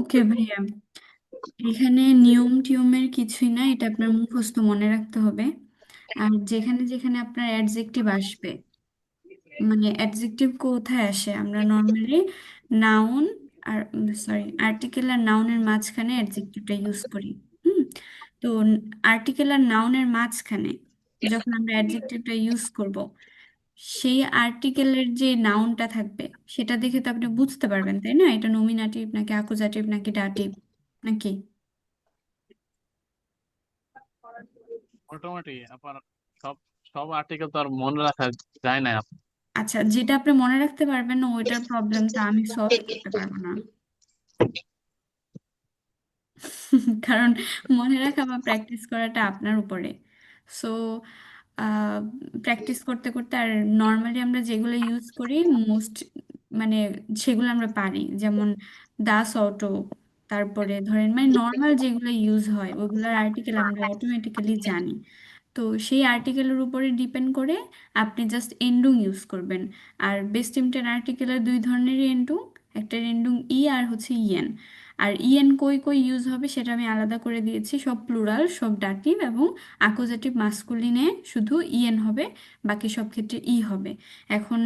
ওকে ভাইয়া, এখানে নিয়ম টিয়মের কিছুই না, এটা আপনার মুখস্থ মনে রাখতে হবে। আর যেখানে যেখানে আপনার অ্যাডজেক্টিভ আসবে, মানে অ্যাডজেক্টিভ কোথায় আসে, আমরা নর্মালি নাউন আর সরি আর্টিকেল আর নাউনের মাঝখানে অ্যাডজেক্টিভটা ইউজ করি। হুম। তো আর্টিকেল আর নাউনের মাঝখানে যখন আমরা অ্যাডজেক্টিভটা ইউজ করব, সেই আর্টিকেলের যে নাউনটা থাকবে সেটা দেখে তো আপনি বুঝতে পারবেন, তাই না? এটা নমিনাটিভ নাকি অ্যাকুজাটিভ নাকি ডাটিভ নাকি। মোটামুটি আপনার সব সব আর্টিকেল তো আর মনে রাখা যায় না। আচ্ছা, যেটা আপনি মনে রাখতে পারবেন না ওইটার প্রবলেমটা আমি সলভ করতে পারবো না। কারণ মনে রাখা বা প্র্যাকটিস করাটা আপনার উপরে। সো প্র্যাকটিস করতে করতে, আর নর্মালি আমরা যেগুলো ইউজ করি মোস্ট, মানে সেগুলো আমরা পারি, যেমন দাস অটো, তারপরে ধরেন মানে নর্মাল যেগুলো ইউজ হয় ওইগুলোর আর্টিকেল আমরা অটোমেটিক্যালি জানি। তো সেই আর্টিকেলের উপরে ডিপেন্ড করে আপনি জাস্ট এন্ডুং ইউজ করবেন। আর বেস্ট টেন আর্টিকেলের দুই ধরনেরই এন্ডুং, একটা এন্ডুং ই আর হচ্ছে ইএন। আর ইএন কই কই ইউজ হবে সেটা আমি আলাদা করে দিয়েছি, সব প্লুরাল, সব ডাটিভ এবং অ্যাকুজেটিভ মাস্কুলিনে শুধু ইএন হবে, বাকি সব ক্ষেত্রে ই হবে। এখন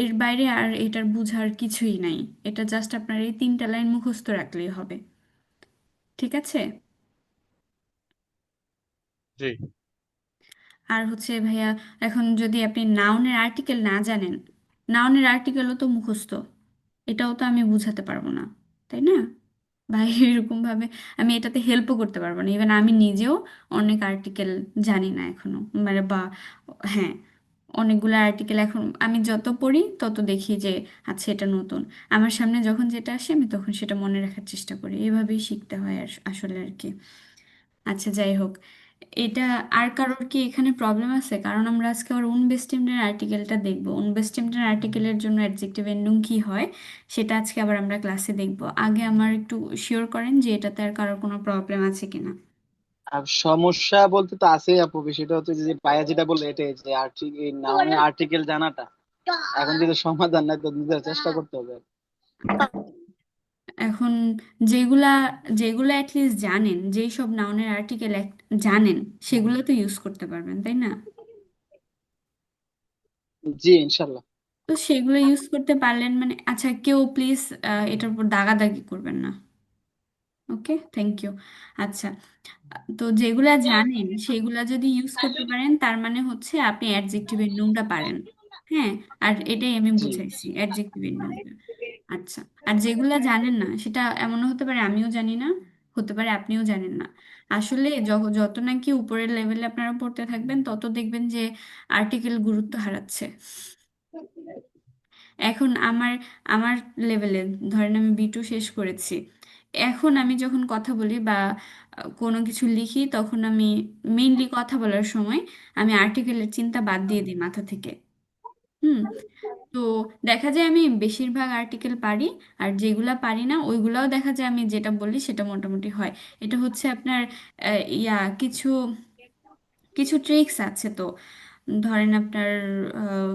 এর বাইরে আর এটার বুঝার কিছুই নাই, এটা জাস্ট আপনার এই তিনটা লাইন মুখস্থ রাখলেই হবে। ঠিক আছে। জি। আর হচ্ছে ভাইয়া, এখন যদি আপনি নাউনের আর্টিকেল না জানেন, নাউনের আর্টিকেলও তো মুখস্থ, এটাও তো আমি বুঝাতে পারবো না, তাই না ভাই? এরকম ভাবে আমি এটাতে হেল্পও করতে পারবো না, ইভেন আমি নিজেও অনেক আর্টিকেল জানি না এখনো, মানে বা হ্যাঁ, অনেকগুলো আর্টিকেল এখন আমি যত পড়ি তত দেখি যে আচ্ছা এটা নতুন, আমার সামনে যখন যেটা আসে আমি তখন সেটা মনে রাখার চেষ্টা করি, এভাবেই শিখতে হয় আসলে আর কি। আচ্ছা যাই হোক, এটা আর কারোর কি এখানে প্রবলেম আছে? কারণ আমরা আজকে আবার উনবেস্টিমডের আর্টিকেলটা দেখবো, উনবেস্টিমডের আর্টিকেলের জন্য অ্যাডজেক্টিভ এন্ডিং কি হয় সেটা আজকে আবার আমরা ক্লাসে দেখবো। আগে আমার একটু শিওর করেন যে এটাতে আর কারোর কোনো প্রবলেম আছে কিনা। আর সমস্যা বলতে তো আছেই আপু, বিষয়টা হচ্ছে যে পায়া যেটা বললে এটাই যে নাউনের আর্টিকেল জানাটা এখন যদি সমাধান নাই তো নিজের চেষ্টা করতে হবে। এখন যেগুলা যেগুলা অ্যাটলিস্ট জানেন, যেই সব নাউনের আর্টিকেল জানেন, সেগুলো তো ইউজ করতে পারবেন, তাই না? জি ইনশাল্লাহ। তো সেগুলো ইউজ করতে পারলেন মানে, আচ্ছা কেউ প্লিজ এটার উপর দাগাদাগি করবেন না। ওকে, থ্যাংক ইউ। আচ্ছা, তো যেগুলা জানেন সেগুলা যদি ইউজ করতে পারেন তার মানে হচ্ছে আপনি অ্যাডজেক্টিভ এন্ডিংটা পারেন। হ্যাঁ, আর এটাই আমি জি। বুঝাইছি অ্যাডজেক্টিভ এন্ডিংটা। আচ্ছা, আর যেগুলা জানেন না সেটা এমনও হতে পারে আমিও জানি না, হতে পারে আপনিও জানেন না। আসলে যত নাকি উপরের লেভেলে আপনারা পড়তে থাকবেন তত দেখবেন যে আর্টিকেল গুরুত্ব হারাচ্ছে। এখন আমার আমার লেভেলে, ধরেন আমি B2 শেষ করেছি, এখন আমি যখন কথা বলি বা কোনো কিছু লিখি তখন আমি মেইনলি কথা বলার সময় আমি আর্টিকেলের চিন্তা বাদ দিয়ে দিই মাথা থেকে। হুম। তো দেখা যায় আমি বেশিরভাগ আর্টিকেল পারি, আর যেগুলা পারি না ওইগুলাও দেখা যায় আমি যেটা বলি সেটা মোটামুটি হয়। এটা হচ্ছে আপনার ইয়া কিছু কিছু ট্রিক্স আছে তো। ধরেন আপনার আহ,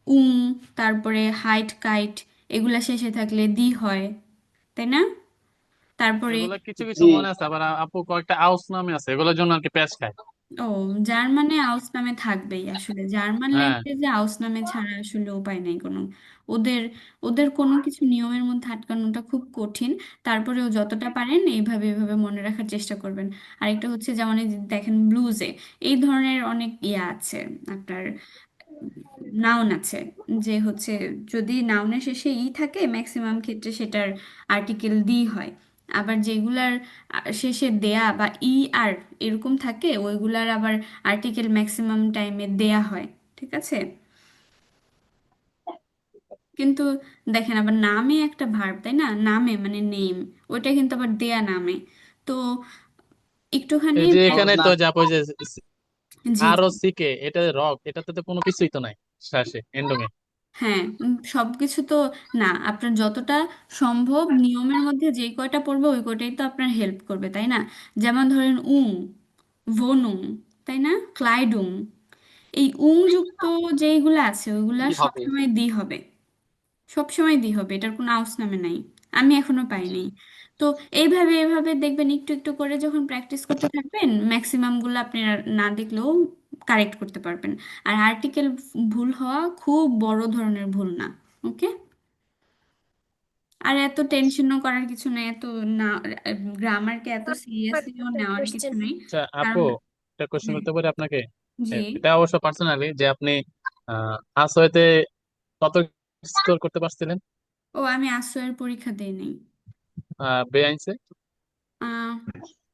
উম, তারপরে হাইট কাইট, এগুলা শেষে থাকলে দি হয়, তাই না? তারপরে এগুলা কিছু কিছু জি। মনে আছে, আবার আপু কয়েকটা আউস নামে আছে, এগুলোর জন্য আর কি প্যাচ খায়। ও, জার্মানে আউস নামে থাকবেই, আসলে জার্মান হ্যাঁ। ল্যাঙ্গুয়েজে আউস নামে ছাড়া আসলে উপায় নেই কোনো। ওদের ওদের কোনো কিছু নিয়মের মধ্যে আটকানোটা খুব কঠিন। তারপরেও যতটা পারেন এইভাবে এইভাবে মনে রাখার চেষ্টা করবেন। আরেকটা হচ্ছে যেমন এই যে দেখেন ব্লুজে এই ধরনের অনেক ইয়া আছে আপনার, নাউন আছে, যে হচ্ছে যদি নাউনের শেষে ই থাকে ম্যাক্সিমাম ক্ষেত্রে সেটার আর্টিকেল দি হয়। আবার যেগুলার শেষে দেয়া বা ই আর এরকম থাকে ওইগুলার আবার আর্টিকেল ম্যাক্সিমাম টাইমে দেয়া হয়। ঠিক আছে। কিন্তু দেখেন আবার নামে একটা ভার্ব, তাই না? নামে মানে নেম, ওইটা কিন্তু আবার দেয়া নামে। তো একটুখানি এই যে সহজ এখানে না। তো যা ওই যে জি আর জি। ও সিকে, এটা রক, এটাতে তো কোনো কিছুই তো নাই শেষে এন্ডিং এ। হ্যাঁ, সবকিছু তো না, আপনার যতটা সম্ভব নিয়মের মধ্যে যে কয়টা পড়বে ওই কয়টাই তো আপনার হেল্প করবে, তাই না? যেমন ধরেন ভনুং, তাই না? ক্লাইডুং, এই যুক্ত যেইগুলো আছে ওইগুলা কি হবে? সবসময় দি হবে, সবসময় দি হবে, এটার কোনো আউস নামে নাই। আমি এখনো পাইনি। তো এইভাবে এভাবে দেখবেন, একটু একটু করে যখন প্র্যাকটিস করতে থাকবেন, ম্যাক্সিমাম গুলো আপনি আর না দেখলেও কারেক্ট করতে পারবেন। আর আর্টিকেল ভুল হওয়া খুব বড় ধরনের ভুল না। ওকে। আর এত টেনশনও করার কিছু নেই, এত না, গ্রামারকে এত সিরিয়াসলিও নেওয়ার কিছু কোয়েশ্চেন। নেই। আচ্ছা আপু, কারণ একটা কোশ্চেন হ্যাঁ। করতে পারি আপনাকে? জি। এটা অবশ্য পার্সোনালি, যে আপনি আসওয়েতে কত স্কোর করতে পারছিলেন ও, আমি আসোয়ের পরীক্ষা দিই নাই। বেআইনসে? আহ,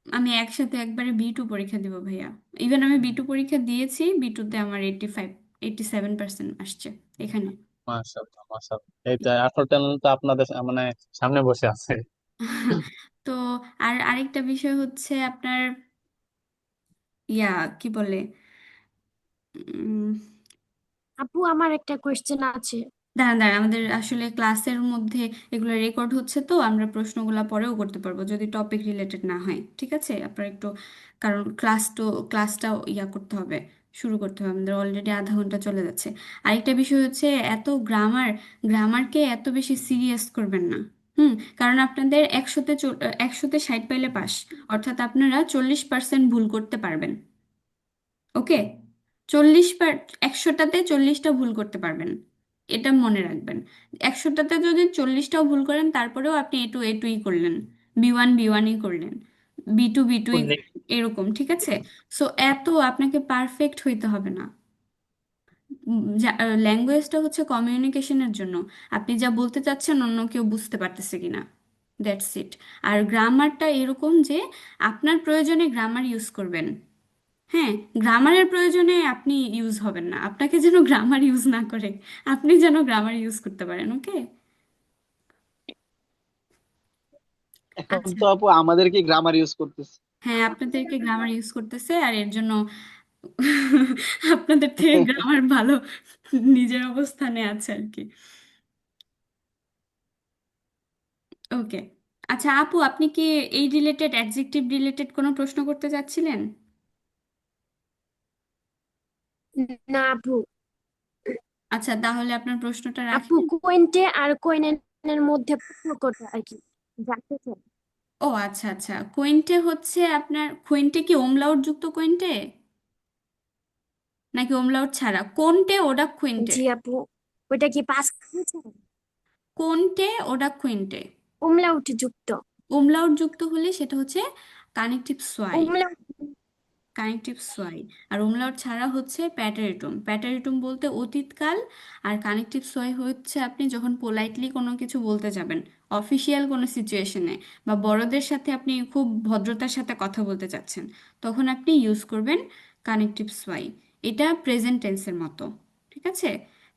আমি একসাথে একবারে বি টু পরীক্ষা দিব ভাইয়া। ইভেন আমি বি টু পরীক্ষা দিয়েছি, বি টুতে আমার 87% আসছে এখানে। মাশাআল্লাহ মাশাআল্লাহ, এইটা 18 তো আপনাদের মানে সামনে বসে আছে। তো আর আরেকটা বিষয় হচ্ছে আপনার, ইয়া, কি বলে, উম, আপু আমার একটা কোয়েশ্চেন আছে। দাঁড়ান দাঁড়ান, আমাদের আসলে ক্লাসের মধ্যে এগুলো রেকর্ড হচ্ছে, তো আমরা প্রশ্নগুলো পরেও করতে পারবো যদি টপিক রিলেটেড না হয়। ঠিক আছে, আপনার একটু, কারণ ক্লাসটা করতে হবে, শুরু করতে হবে, আমাদের অলরেডি আধা ঘন্টা চলে যাচ্ছে। আরেকটা বিষয় হচ্ছে, এত গ্রামারকে এত বেশি সিরিয়াস করবেন না। হুম। কারণ আপনাদের 100তে 60 পাইলে পাস, অর্থাৎ আপনারা 40% ভুল করতে পারবেন। ওকে। 100টাতে 40টা ভুল করতে পারবেন, এটা মনে রাখবেন। 100টাতে যদি 40টাও ভুল করেন, তারপরেও আপনি এ টুই করলেন, বি ওয়ানই করলেন, বি টুই, এরকম। ঠিক আছে। সো এত আপনাকে পারফেক্ট হইতে হবে না। ল্যাঙ্গুয়েজটা হচ্ছে কমিউনিকেশনের জন্য, আপনি যা বলতে চাচ্ছেন অন্য কেউ বুঝতে পারতেছে কিনা, দ্যাটস ইট। আর গ্রামারটা এরকম যে আপনার প্রয়োজনে গ্রামার ইউজ করবেন। হ্যাঁ, গ্রামারের প্রয়োজনে আপনি ইউজ হবেন না, আপনাকে যেন গ্রামার ইউজ না করে, আপনি যেন গ্রামার ইউজ করতে পারেন। ওকে। এখন আচ্ছা। তো আপু আমাদেরকে গ্রামার ইউজ করতেছে। হ্যাঁ, আপনাদেরকে গ্রামার ইউজ করতেছে, আর এর জন্য আপনাদের থেকে গ্রামার ভালো নিজের অবস্থানে আছে আর কি। ওকে। আচ্ছা আপু, আপনি কি এই রিলেটেড, অ্যাডজেক্টিভ রিলেটেড কোনো প্রশ্ন করতে চাচ্ছিলেন? না আপু। আচ্ছা, তাহলে আপনার প্রশ্নটা আপু রাখেন। কোয়েন্টে আর কোয়েনের মধ্যে পার্থক্যটা আর কি জানতে চাই। ও আচ্ছা আচ্ছা, কোয়েন্টে হচ্ছে আপনার, কোয়েন্টে কি ওমলাউট যুক্ত কোয়েন্টে, নাকি ওমলাউট ছাড়া কোনটে ওটা কুইন্টে? জি আপু, ওইটা কি পাস? কোনটে ওটা কুইন্টে। উমলাউট যুক্ত। ওমলাউট যুক্ত হলে সেটা হচ্ছে কানেকটিভ সোয়াই। উমলাউট। কানেকটিভ সোয়াই। আর ওমলাউট ছাড়া হচ্ছে প্যাটারিটুম। প্যাটারিটুম বলতে অতীতকাল। আর কানেকটিভ সোয়াই হচ্ছে আপনি যখন পোলাইটলি কোনো কিছু বলতে যাবেন, অফিসিয়াল কোনো সিচুয়েশনে, বা বড়দের সাথে আপনি খুব ভদ্রতার সাথে কথা বলতে চাচ্ছেন, তখন আপনি ইউজ করবেন কানেকটিভ সোয়াই। এটা প্রেজেন্ট টেন্সের মতো। ঠিক আছে।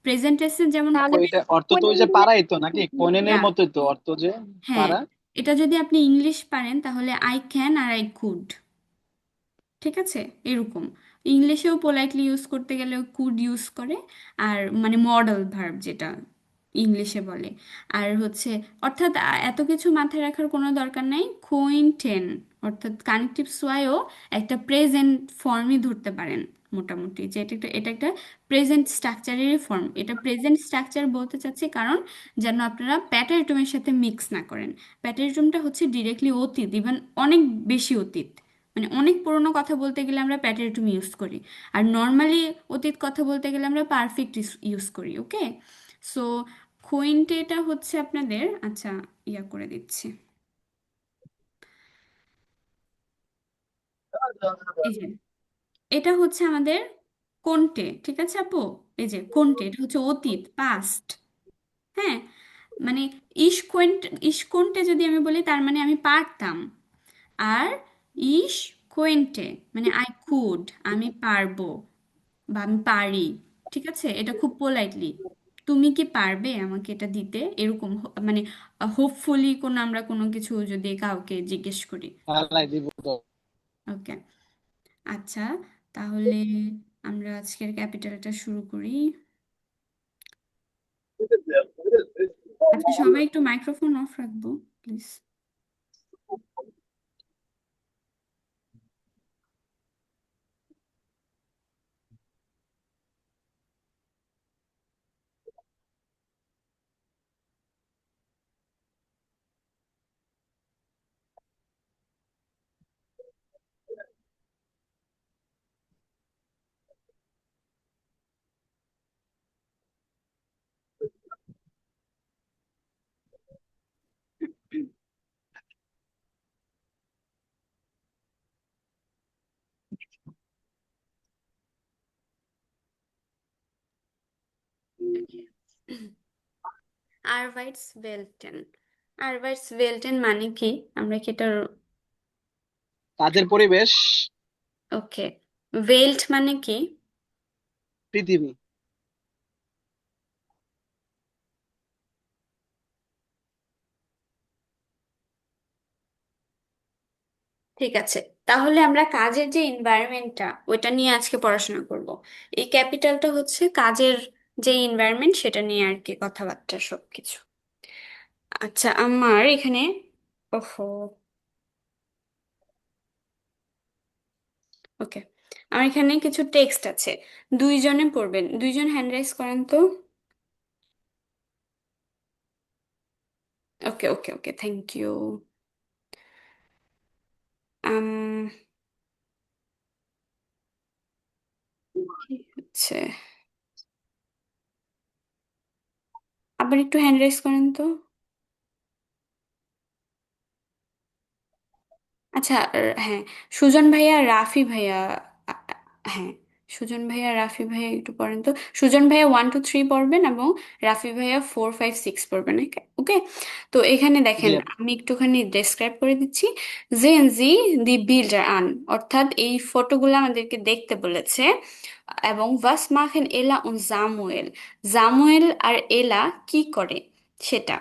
প্রেজেন্ট টেন্সে যেমন তাহলে ওইটা অর্থ তো ওই যে কোয়েনের পারাই তো নাকি কোনেনের ইয়া, মতোই তো অর্থ যে হ্যাঁ, পারা। এটা যদি আপনি ইংলিশ পারেন তাহলে আই ক্যান আর আই কুড। ঠিক আছে। এরকম ইংলিশেও পোলাইটলি ইউজ করতে গেলে কুড ইউজ করে, আর মানে মডেল ভার্ব যেটা ইংলিশে বলে। আর হচ্ছে, অর্থাৎ এত কিছু মাথায় রাখার কোনো দরকার নাই। কোইনটেন অর্থাৎ কানেকটিভ সোয়াইও একটা প্রেজেন্ট ফর্মই ধরতে পারেন মোটামুটি, যে এটা একটা প্রেজেন্ট স্ট্রাকচারেরই ফর্ম। এটা প্রেজেন্ট স্ট্রাকচার বলতে চাচ্ছি কারণ যেন আপনারা প্যাটারিটুমের সাথে মিক্স না করেন। প্যাটারিটুমটা হচ্ছে ডিরেক্টলি অতীত, ইভেন অনেক বেশি অতীত। মানে অনেক পুরোনো কথা বলতে গেলে আমরা প্যাটারিটুম ইউজ করি, আর নর্মালি অতীত কথা বলতে গেলে আমরা পারফেক্ট ইউজ করি। ওকে। সো কোয়েন্টেটা হচ্ছে আপনাদের, আচ্ছা, করে দিচ্ছি। এই যে এটা হচ্ছে আমাদের কোনটে। ঠিক আছে আপু, এই যে কোনটে, এটা হচ্ছে অতীত, পাস্ট। হ্যাঁ, মানে ইস ইসকোনটে যদি আমি বলি, তার মানে আমি পারতাম। আর ইস কোয়েন্টে মানে আই কুড, আমি পারবো বা আমি পারি। ঠিক আছে, এটা খুব পোলাইটলি, তুমি কি পারবে আমাকে এটা দিতে, এরকম মানে হোপফুলি আমরা কোনো কিছু যদি কাউকে জিজ্ঞেস করি। আল্লাহ দিব তো। ওকে। আচ্ছা, তাহলে আমরা আজকের ক্যাপিটালটা শুরু করি। আচ্ছা, সবাই একটু মাইক্রোফোন অফ রাখবো প্লিজ। আরভাইটস ভেল্টেন। আরভাইটস ভেল্টেন মানে কি? আমরা কি এটার কাজের পরিবেশ, ওকে, ভেল্ট মানে কি? পৃথিবী। ঠিক আছে, তাহলে আমরা কাজের যে এনভায়রনমেন্টটা ওইটা নিয়ে আজকে পড়াশোনা করব। এই ক্যাপিটালটা হচ্ছে কাজের যে এনভায়রনমেন্ট সেটা নিয়ে আর কি, কথাবার্তা সবকিছু। আচ্ছা, আমার এখানে, ওহো, ওকে, আমার এখানে কিছু টেক্সট আছে, দুইজনে পড়বেন, দুইজন হ্যান্ড রাইজ করেন তো। ওকে ওকে ওকে, থ্যাংক ইউ। um কি হচ্ছে, আবার একটু হ্যান্ড রাইজ করেন তো। আচ্ছা, হ্যাঁ, সুজন ভাইয়া, রাফি ভাইয়া, আ- আ- হ্যাঁ, সুজন ভাইয়া, রাফি ভাইয়া একটু পড়েন তো। সুজন ভাইয়া 1 2 3 পড়বেন এবং রাফি ভাইয়া 4 5 6 পড়বেন। ওকে, তো এখানে জি দেখেন আপু। আমি একটুখানি ডেসক্রাইব করে দিচ্ছি। জেন জি দি বিল্ডার আন, অর্থাৎ এই ফটোগুলো আমাদেরকে দেখতে বলেছে। এবং ওয়াস মাখেন এলা ও জামুয়েল, জামুয়েল আর এলা কি করে সেটা।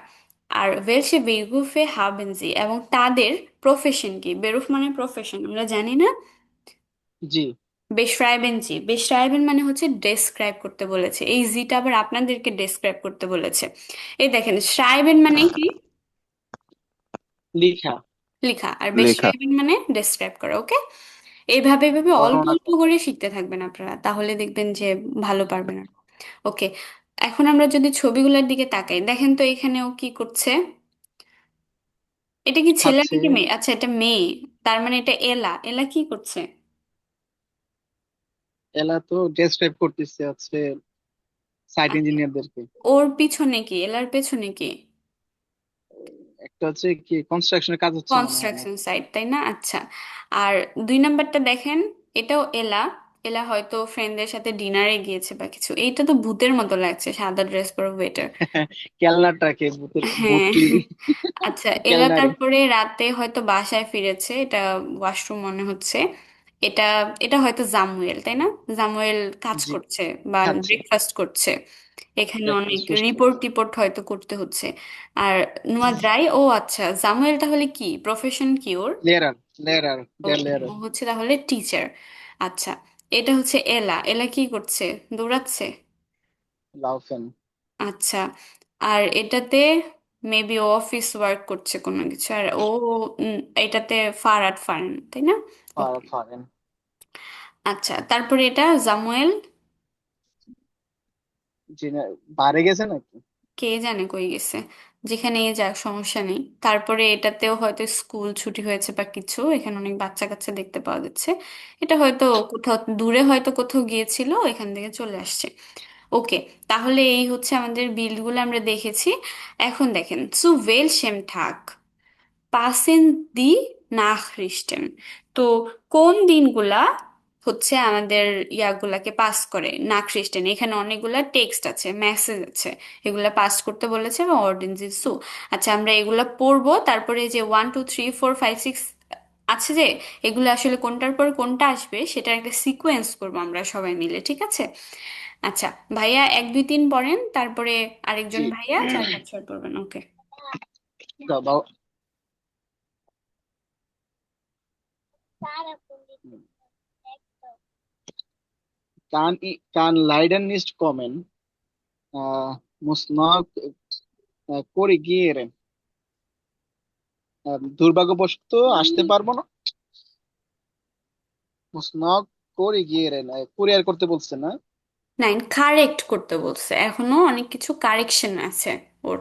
আর ওয়েলসে বেরুফে হাবেন জি, এবং তাদের প্রফেশন কি। বেরুফ মানে প্রফেশন, আমরা জানি না। জি। বেশরাইবেন জি, বেশরাইবেন মানে হচ্ছে ডেসক্রাইব করতে বলেছে, এই জিটা আবার আপনাদেরকে ডেসক্রাইব করতে বলেছে। এই দেখেন, শ্রাইবেন মানে কি? লিখা। লেখা। আর লেখা। বেশরাইবেন মানে ডেসক্রাইব করা। ওকে, এইভাবে এইভাবে অল্প বর্ণনা অল্প করা। করে শিখতে থাকবেন আপনারা, তাহলে দেখবেন যে ভালো পারবেন আর। ওকে, এখন আমরা যদি ছবিগুলোর দিকে তাকাই, দেখেন তো এখানে ও কি করছে। এটা কি ছেলে খাচ্ছে। নাকি মেয়ে? আচ্ছা, এটা মেয়ে, তার মানে এটা এলা। এলা কি করছে? এলা তো ডেসক্রাইব করতেছে হচ্ছে সাইট আচ্ছা, ইঞ্জিনিয়ারদেরকে। ওর পিছনে কি, এলার পেছনে কি? একটা হচ্ছে কি কনস্ট্রাকশনের কাজ হচ্ছে মনে হয়। কনস্ট্রাকশন সাইট, তাই না? আচ্ছা, আর 2 নাম্বারটা দেখেন, এটাও এলা। এলা হয়তো ফ্রেন্ডদের সাথে ডিনারে গিয়েছে বা কিছু। এইটা তো ভূতের মতো লাগছে, সাদা ড্রেস পরা ওয়েটার। কেলনাটাকে ভূতের হ্যাঁ, ভূতলি। আচ্ছা, এলা কেলনারে। তারপরে রাতে হয়তো বাসায় ফিরেছে, এটা ওয়াশরুম মনে হচ্ছে। এটা এটা হয়তো জামুয়েল, তাই না? জামুয়েল কাজ জি। করছে বা খাচ্ছে। ব্রেকফাস্ট করছে। এখানে অনেক ব্রেকফাস্ট করছে। রিপোর্ট টিপোর্ট হয়তো করতে হচ্ছে। আর নোয়াদ্রাই, ও আচ্ছা, জামুয়েল তাহলে কি প্রফেশন কি ওর? লেয়ারার। লেয়ারার। দেয়ার ওকে, ও লেয়ারার। হচ্ছে তাহলে টিচার। আচ্ছা, এটা হচ্ছে এলা। এলা কি করছে? দৌড়াচ্ছে। লাউফেন। আচ্ছা, আর এটাতে মেবি ও অফিস ওয়ার্ক করছে কোনো কিছু। আর ও এটাতে ফারাত ফারেন, তাই না? ওকে, ফারেন। আচ্ছা, তারপরে এটা জামুয়েল। জিনে বাইরে গেছে নাকি? কে জানে কই গেছে, যেখানে যাক সমস্যা নেই। তারপরে এটাতেও হয়তো স্কুল ছুটি হয়েছে বা কিছু, এখানে অনেক বাচ্চা কাচ্চা দেখতে পাওয়া যাচ্ছে। এটা হয়তো কোথাও দূরে হয়তো কোথাও গিয়েছিল, এখান থেকে চলে আসছে। ওকে, তাহলে এই হচ্ছে আমাদের বিল্ডগুলো আমরা দেখেছি। এখন দেখেন, zu welchem Tag পাসেন দি নাখরিস্টেন, তো কোন দিনগুলা হচ্ছে আমাদের ইয়াগুলাকে পাস করে নাখরিস্টেন। এখানে অনেকগুলা টেক্সট আছে, মেসেজ আছে, এগুলা পাস করতে বলেছে এবং অর্ডিনজি সু। আচ্ছা, আমরা এগুলা পড়বো, তারপরে এই যে 1 2 3 4 5 6 আছে যে, এগুলো আসলে কোনটার পর কোনটা আসবে সেটার একটা সিকোয়েন্স করবো আমরা সবাই মিলে, ঠিক আছে? আচ্ছা, ভাইয়া 1 2 3 পড়েন, তারপরে আরেকজন জি। ভাইয়া 4 5 6 পড়বেন। ওকে, দাও। কান লাইডেন নিস্ট কমেন muss noch korrigieren. দুর্ভাগ্যবশত আসতে পারবো না। muss noch korrigieren, কুরিয়ার করতে বলছে না? নাইন কারেক্ট করতে বলছে, এখনো অনেক কিছু কারেকশন আছে ওর।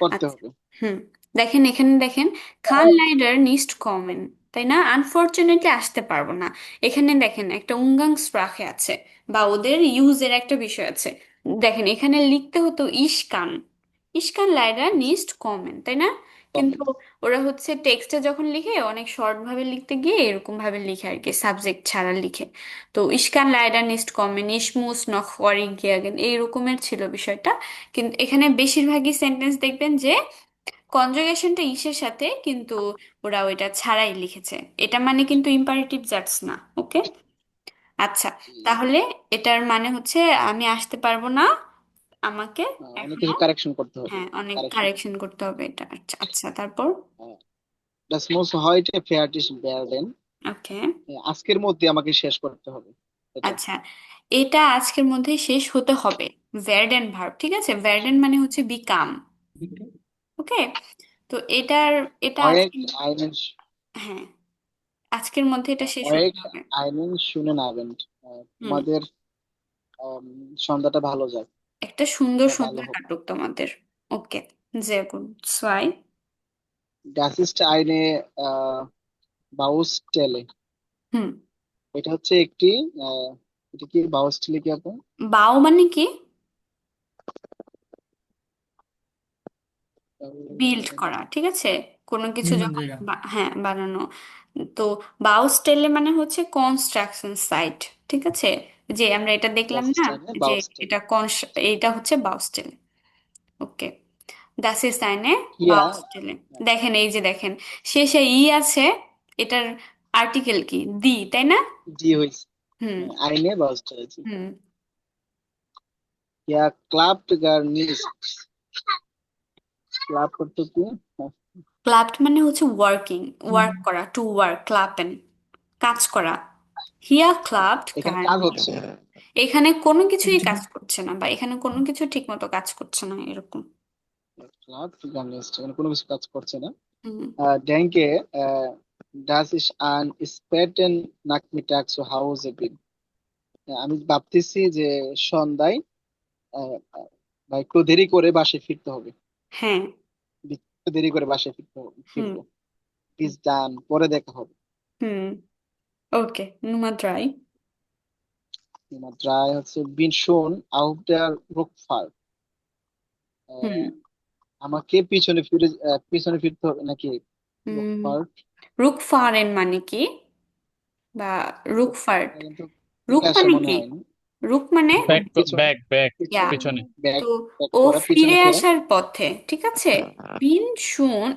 করতে আচ্ছা, হবে। হুম, দেখেন এখানে দেখেন, খান লাইডার নিস্ট কমেন, তাই না? আনফরচুনেটলি আসতে পারবো না। এখানে দেখেন একটা উঙ্গাং স্প্রাখে আছে, বা ওদের ইউজের একটা বিষয় আছে। দেখেন এখানে লিখতে হতো ইশকান, ইস্কান লাইডার নিস্ট কমেন, তাই না? কিন্তু কমেন্ট। ওরা হচ্ছে টেক্সটে যখন লিখে অনেক শর্ট ভাবে লিখতে গিয়ে এরকম ভাবে লিখে আর কি, সাবজেক্ট ছাড়া লিখে। তো ইস্কান লাইডার নিস্ট কমেন, ইসমুস নখ গিয়াগেন এইরকমের ছিল বিষয়টা। কিন্তু এখানে বেশিরভাগই সেন্টেন্স দেখবেন যে কনজুগেশনটা ইসের সাথে, কিন্তু ওরা ওইটা ছাড়াই লিখেছে। এটা মানে কিন্তু ইম্পারেটিভ জাস্ট না, ওকে? আচ্ছা, তাহলে এটার মানে হচ্ছে আমি আসতে পারবো না, আমাকে অনেক এখনো, কিছু কারেকশন করতে হবে। হ্যাঁ, অনেক কারেকশন। কারেকশন করতে হবে এটা। আচ্ছা আচ্ছা, তারপর? Das muss heute fertig werden. ওকে, আজকের মধ্যে আমাকে শেষ করতে হবে এটা। আচ্ছা, এটা আজকের মধ্যেই শেষ হতে হবে। ভ্যারডেন ভার্ব, ঠিক আছে? ভ্যারডেন মানে হচ্ছে বিকাম, ওকে? তো এটা Projekt আজকে, einen, হ্যাঁ, আজকের মধ্যে এটা শেষ হতে Projekt হবে। einen schönen Abend. হুম, তোমাদের সন্ধ্যাটা ভালো যাক একটা সুন্দর বা ভালো সন্ধ্যা হোক। কাটুক তোমাদের। ওকে, যে গুড সোয়াই। Das ist eine Baustelle. হুম, এটা হচ্ছে একটি আহ, এটা কি Baustelle কি আপু? বাও মানে কি? বিল্ড করা, ঠিক আছে? কোনো কিছু নির্মাণ যখন জায়গা। হ্যাঁ, বানানো। তো বাউস্টেলে মানে হচ্ছে কনস্ট্রাকশন সাইট, ঠিক আছে? যে আমরা এটা দেখলাম Das না, ist eine যে Baustelle. এটা এটা হচ্ছে বাউস্টেল, ওকে? দাস ইজ সাইনে Hier, বাউস্টেলে। দেখেন, এই যে দেখেন, শেষে ই আছে, এটার আর্টিকেল কি? দি, তাই না? die হয়েছে হুম eine Baustelle. হুম। Ja, klappt gar nicht. Club করতে কি? ক্লাবড মানে হচ্ছে ওয়ার্কিং, ওয়ার্ক করা, টু ওয়ার্ক, ক্লাবেন, কাজ করা। হিয়া ক্লাবড এখানে গার, কাজ হচ্ছে। এখানে কোনো কিছুই কাজ করছে না, বা এখানে কোনো কিছু ঠিক মতো কাজ করছে না, এরকম। ক্লাব gar nicht, এখানে কোনো কিছু কাজ করছে না। হুম Denke, dass ich an späten Nachmittag zu Hause bin. আমি ভাবতেছি যে সন্ধ্যায় আহ, আহ, বা একটু দেরি করে বাসায় ফিরতে হবে। হ্যাঁ। একটু দেরি করে বাসায় হুম ফিরবো। Bis dann, পরে দেখা হবে। হুম। ওকে, নুমা ড্রাই। Nummer 3 হচ্ছে bin schon auf der Rückfahrt. হুম আহ, আমাকে পিছনে ফিরতে হবে নাকি? হুম। Rückfahrt, রুকফারেন মানে কি? বা রুকফার্ট, এটা কিন্তু রুক থেকে আসা মানে মনে কি? হয় না। রুক মানে, ব্যাক, পিছনে, ব্যাক, ব্যাক, ইয়া, পিছনে, পিছনে। ব্যাক, তো ব্যাক ও করা, পিছনে ফিরে ফেরা। আসার পথে, ঠিক আছে? বিন শুন,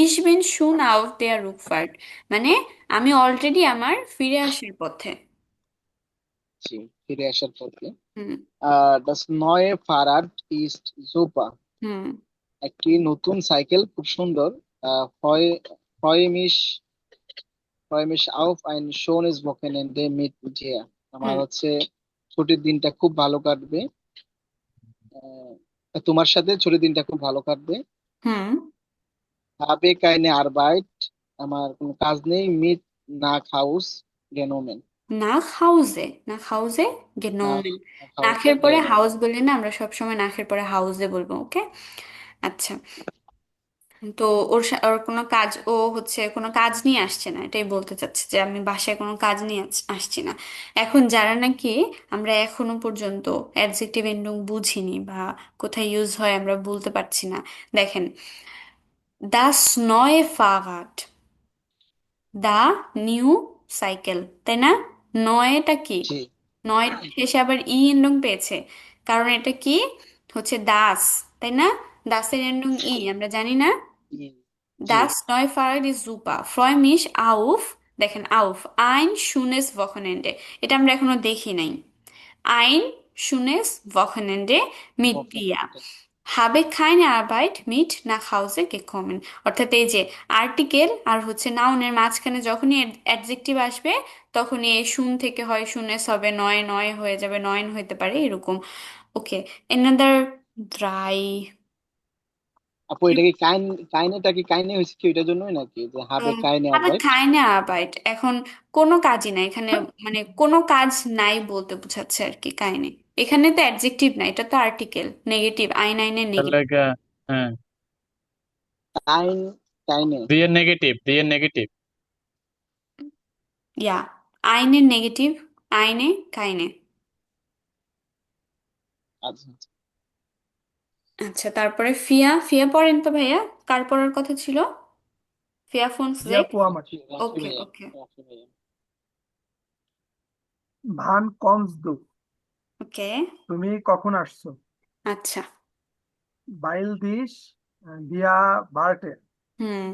ইস বিন শুন আউট দেয়ার রুকফার্ট, মানে আমি অলরেডি আমার ফিরে আসার পথে। জি, ফিরে আসার পথে। হুম Das neue Fahrrad ist super. হুম একটি নতুন সাইকেল খুব সুন্দর। freue, freue mich, freue mich auf ein schönes Wochenende mit dir. আমার হুম হচ্ছে ছুটির দিনটা খুব ভালো কাটবে। তোমার সাথে ছুটির দিনটা খুব ভালো কাটবে। হুম। habe keine Arbeit, আমার কোনো কাজ নেই। mit nach Haus genommen. নাখ হাউসে, নাখ হাউসে nach গেনোমেন। nach Hause নাখের পরে genommen. হাউস বলি না, আমরা সবসময় নাখের পরে হাউসে বলবো, ওকে? আচ্ছা, তো ওর কোনো কাজ, ও হচ্ছে কোনো কাজ নিয়ে আসছে না, এটাই বলতে চাচ্ছে যে আমি বাসায় কোনো কাজ নিয়ে আসছি না। এখন যারা নাকি আমরা এখনো পর্যন্ত অ্যাডজেক্টিভ এন্ডিং বুঝিনি বা কোথায় ইউজ হয় আমরা বলতে পারছি না, দেখেন, দাস নয় ফাহাদ, দা নিউ সাইকেল, তাই না? নয়টা কি? জি, নয় শেষে আবার ই এন্ডং পেয়েছে, কারণ এটা কি হচ্ছে দাস, তাই না? দাসের এন্ডং ই, আমরা জানি না? জি, জি। Das neue Fahrrad ist super. Freue mich auf, দেখেন, auf ein schönes Wochenende। এটা আমরা এখনো দেখি নাই। Ein schönes Wochenende mit dir. Wochenende. Habe keine Arbeit mit nach Hause gekommen। অর্থাৎ এই যে আর্টিকেল আর হচ্ছে নাউনের মাঝখানে যখনই অ্যাডজেক্টিভ আসবে, তখনই এই শুন থেকে হয় শুনেস হবে, নয় নয় হয়ে যাবে, নয়ন হতে পারে, এরকম। ওকে, another drei। আপু এটা কি কাইনেটা কি কাইনে হয়েছে কি ওইটার জন্যই নাকি যে হাবে কাইনে আবার আরবাইট? কাইনে আরবাইট, এখন কোনো কাজই নাই এখানে, মানে কোনো কাজ নাই বলতে বোঝাচ্ছে আর কি কাইনে। এখানে তো অ্যাডজেক্টিভ নাই, এটা তো আর্টিকেল, নেগেটিভ, আইন আইনের তাহলে নেগেটিভ। হ্যাঁ, কাইন, কাইনে। দিয়ে নেগেটিভ, দিয়ে নেগেটিভ। ইয়া, আইনের নেগেটিভ, আইনে কাইনে। আচ্ছা, আচ্ছা। আচ্ছা, তারপরে ফিয়া, ফিয়া পড়েন তো ভাইয়া, কার পড়ার কথা ছিল? ফিয়া ফোনস জি জেক। আপু, আমার রাফি ওকে ভাইয়া, ওকে। রাফি ভাইয়া। ভান কমসদু, ওকে। তুমি কখন আসছো? আচ্ছা। বাইল দিস দিয়া বার্টে, হুম।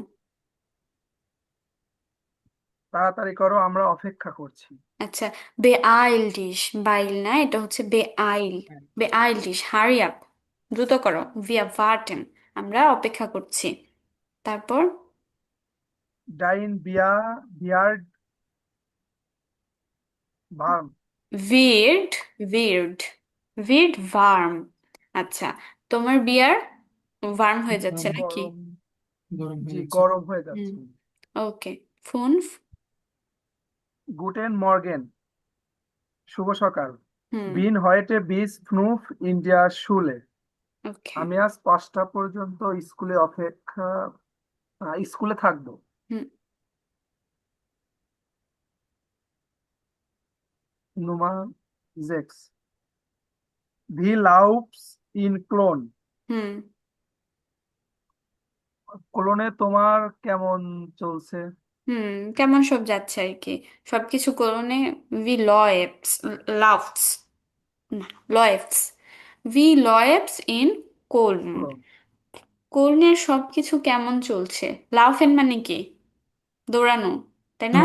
তাড়াতাড়ি করো, আমরা অপেক্ষা করছি। আচ্ছা, বেআইলটিশ, বাইল না, এটা হচ্ছে বেআইল। হ্যাঁ। বেআইলটিশ, হারি আপ, দ্রুত করো, ভিয়া ভার্টেন, আমরা অপেক্ষা করছি। তারপর ডাইন বিয়ার্ড ভার্ম, উইর্ড, উইর্ড, উইর্ড ভার্ম। আচ্ছা, তোমার বিয়ার ভার্ম হয়ে যাচ্ছে নাকি? গরম, জি গরম হয়ে হুম। যাচ্ছে। ওকে। ফোন। গুটেন মর্গেন, শুভ সকাল। হুম। বিন হয়েটে বিস ফ্নুফ ইন্ডিয়া শুলে, ওকে। আমি আজ 5টা পর্যন্ত স্কুলে থাকবো। হুম। নুমা জেক্স, ভি লাউপস ইন ক্লোন, হুম। কোলনে তোমার কেমন চলছে? হুম, কেমন সব যাচ্ছে আর কি, সবকিছু করণে। উই লয়েপস, লাভস, না, লয়েপস, উই লয়েপস ইন কোলন। ক্লোন, কোলনের সবকিছু কেমন চলছে? লাউফেন মানে কি? দৌড়ানো, তাই না?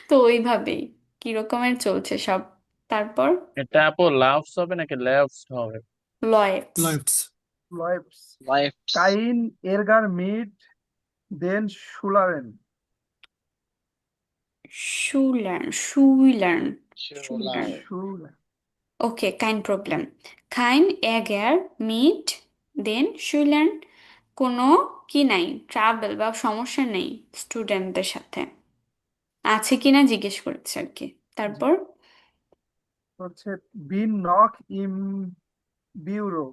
তো ওইভাবেই কি রকমের চলছে সব। তারপর এটা আপু লাভস হবে নাকি লেভস হবে? লয়েপস। লয়েপস, লাইফস, কাইন এরগার মিট দেন শুলারেন, শুলার্ন, শুইলার্ন, শিরোলার, শুলার্ন। শুলারেন, ওকে, কাইন প্রবলেম। কাইন এগার মিট দেন শুইলার্ন, কোনো কি নাই, ট্রাভেল বা সমস্যা নেই স্টুডেন্টদের সাথে, আছে কিনা জিজ্ঞেস করছে আর কি। তারপর হচ্ছে বিন নক ইম বিউরো,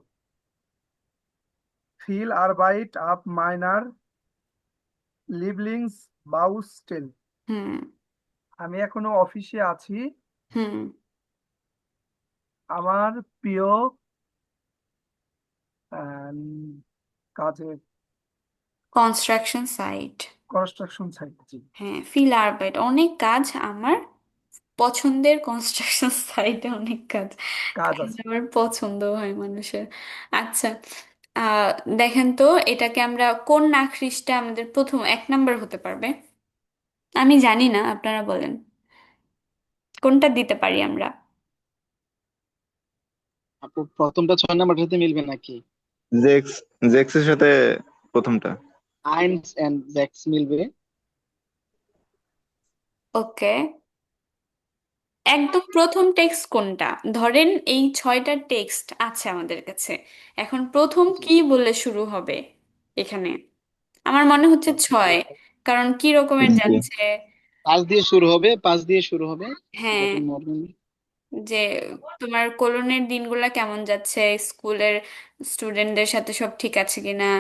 ফিল আরবাইট আপ মাইনার লিভলিংস বাউস্টেল, হুম। আমি এখনো অফিসে আছি, হুম। আমার প্রিয় আহ, কাজে, কনস্ট্রাকশন সাইট। Construction site. জি, হ্যাঁ, ফিল আরবাইট, অনেক কাজ আমার পছন্দের, কনস্ট্রাকশন সাইটে অনেক কাজ, কাজ কাজ আছে। আমার পছন্দ হয় মানুষের। আচ্ছা, আহ দেখেন তো, এটাকে আমরা কোন নাকরিসটা আমাদের প্রথম 1 নাম্বার হতে পারবে? আমি জানি না, আপনারা বলেন কোনটা দিতে পারি আমরা। আপু প্রথমটা 6 নাম্বারটার সাথে মিলবে নাকি? জেক্স, জেক্সের সাথে প্রথমটা। আইনস এন্ড জ্যাক্স মিলবে। ওকে, একদম প্রথম টেক্সট কোনটা? ধরেন এই 6টা টেক্সট আছে আমাদের কাছে, এখন প্রথম জি, কি বলে শুরু হবে এখানে? আমার মনে হচ্ছে 6, কারণ কি রকমের জি, যাচ্ছে। 5 দিয়ে শুরু হবে হ্যাঁ, যখন মর্নিং। যে তোমার কোলনের দিনগুলা কেমন যাচ্ছে, স্কুলের স্টুডেন্টদের সাথে সব ঠিক আছে কিনা,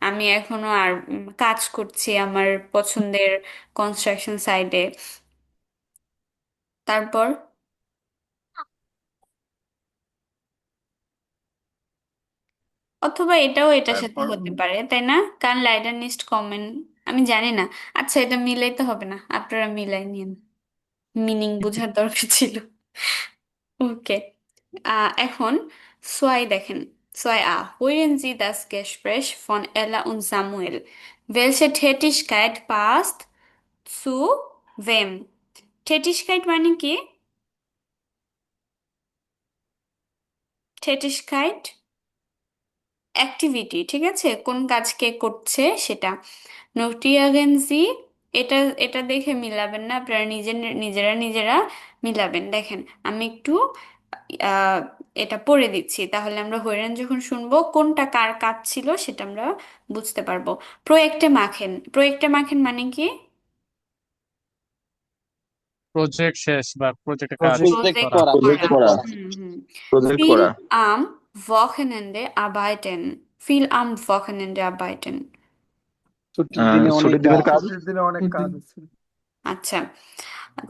আমি এখনো আর কাজ করছি আমার পছন্দের কনস্ট্রাকশন সাইটে। তারপর অথবা এটাও এটার সাথে তারপর হতে পারে, তাই না? কারণ লাইডার নিস্ট কমেন, আমি জানি না। আচ্ছা, এটা মিলাইতে হবে না, আপনারা মিলাই নিন, মিনিং বোঝার দরকার ছিল। ওকে। এখন সোয়াই দেখেন, সোয়াই Hören Sie das Gespräch von Ella und Samuel? Welche Tätigkeit passt zu wem? Tätigkeit মানে কি? Tätigkeit অ্যাক্টিভিটি, ঠিক আছে, কোন কাজ কে করছে সেটা। নোটিয়াগেন জি, এটা এটা দেখে মিলাবেন না, আপনারা নিজেরা নিজেরা মিলাবেন। দেখেন, আমি একটু আহ, এটা পড়ে দিচ্ছি, তাহলে আমরা হইরান যখন শুনবো কোনটা কার কাজ ছিল সেটা আমরা বুঝতে পারবো। প্রোয়েক্টে মাখেন, প্রোয়েক্টে মাখেন মানে কি? প্রজেক্ট শেষ বা প্রজেক্টের কাজ প্রজেক্ট করা। প্রজেক্ট করা, প্রজেক্ট করা। প্রজেক্ট করা, করা। হুম হুম। প্রজেক্ট ফিল করা। আম Wochenende arbeiten, viel am Wochenende arbeiten। ছুটির দিনে অনেক ছুটির দিনের কাজ। কাজ। ছুটির দিনে অনেক কাজ আছে। আচ্ছা,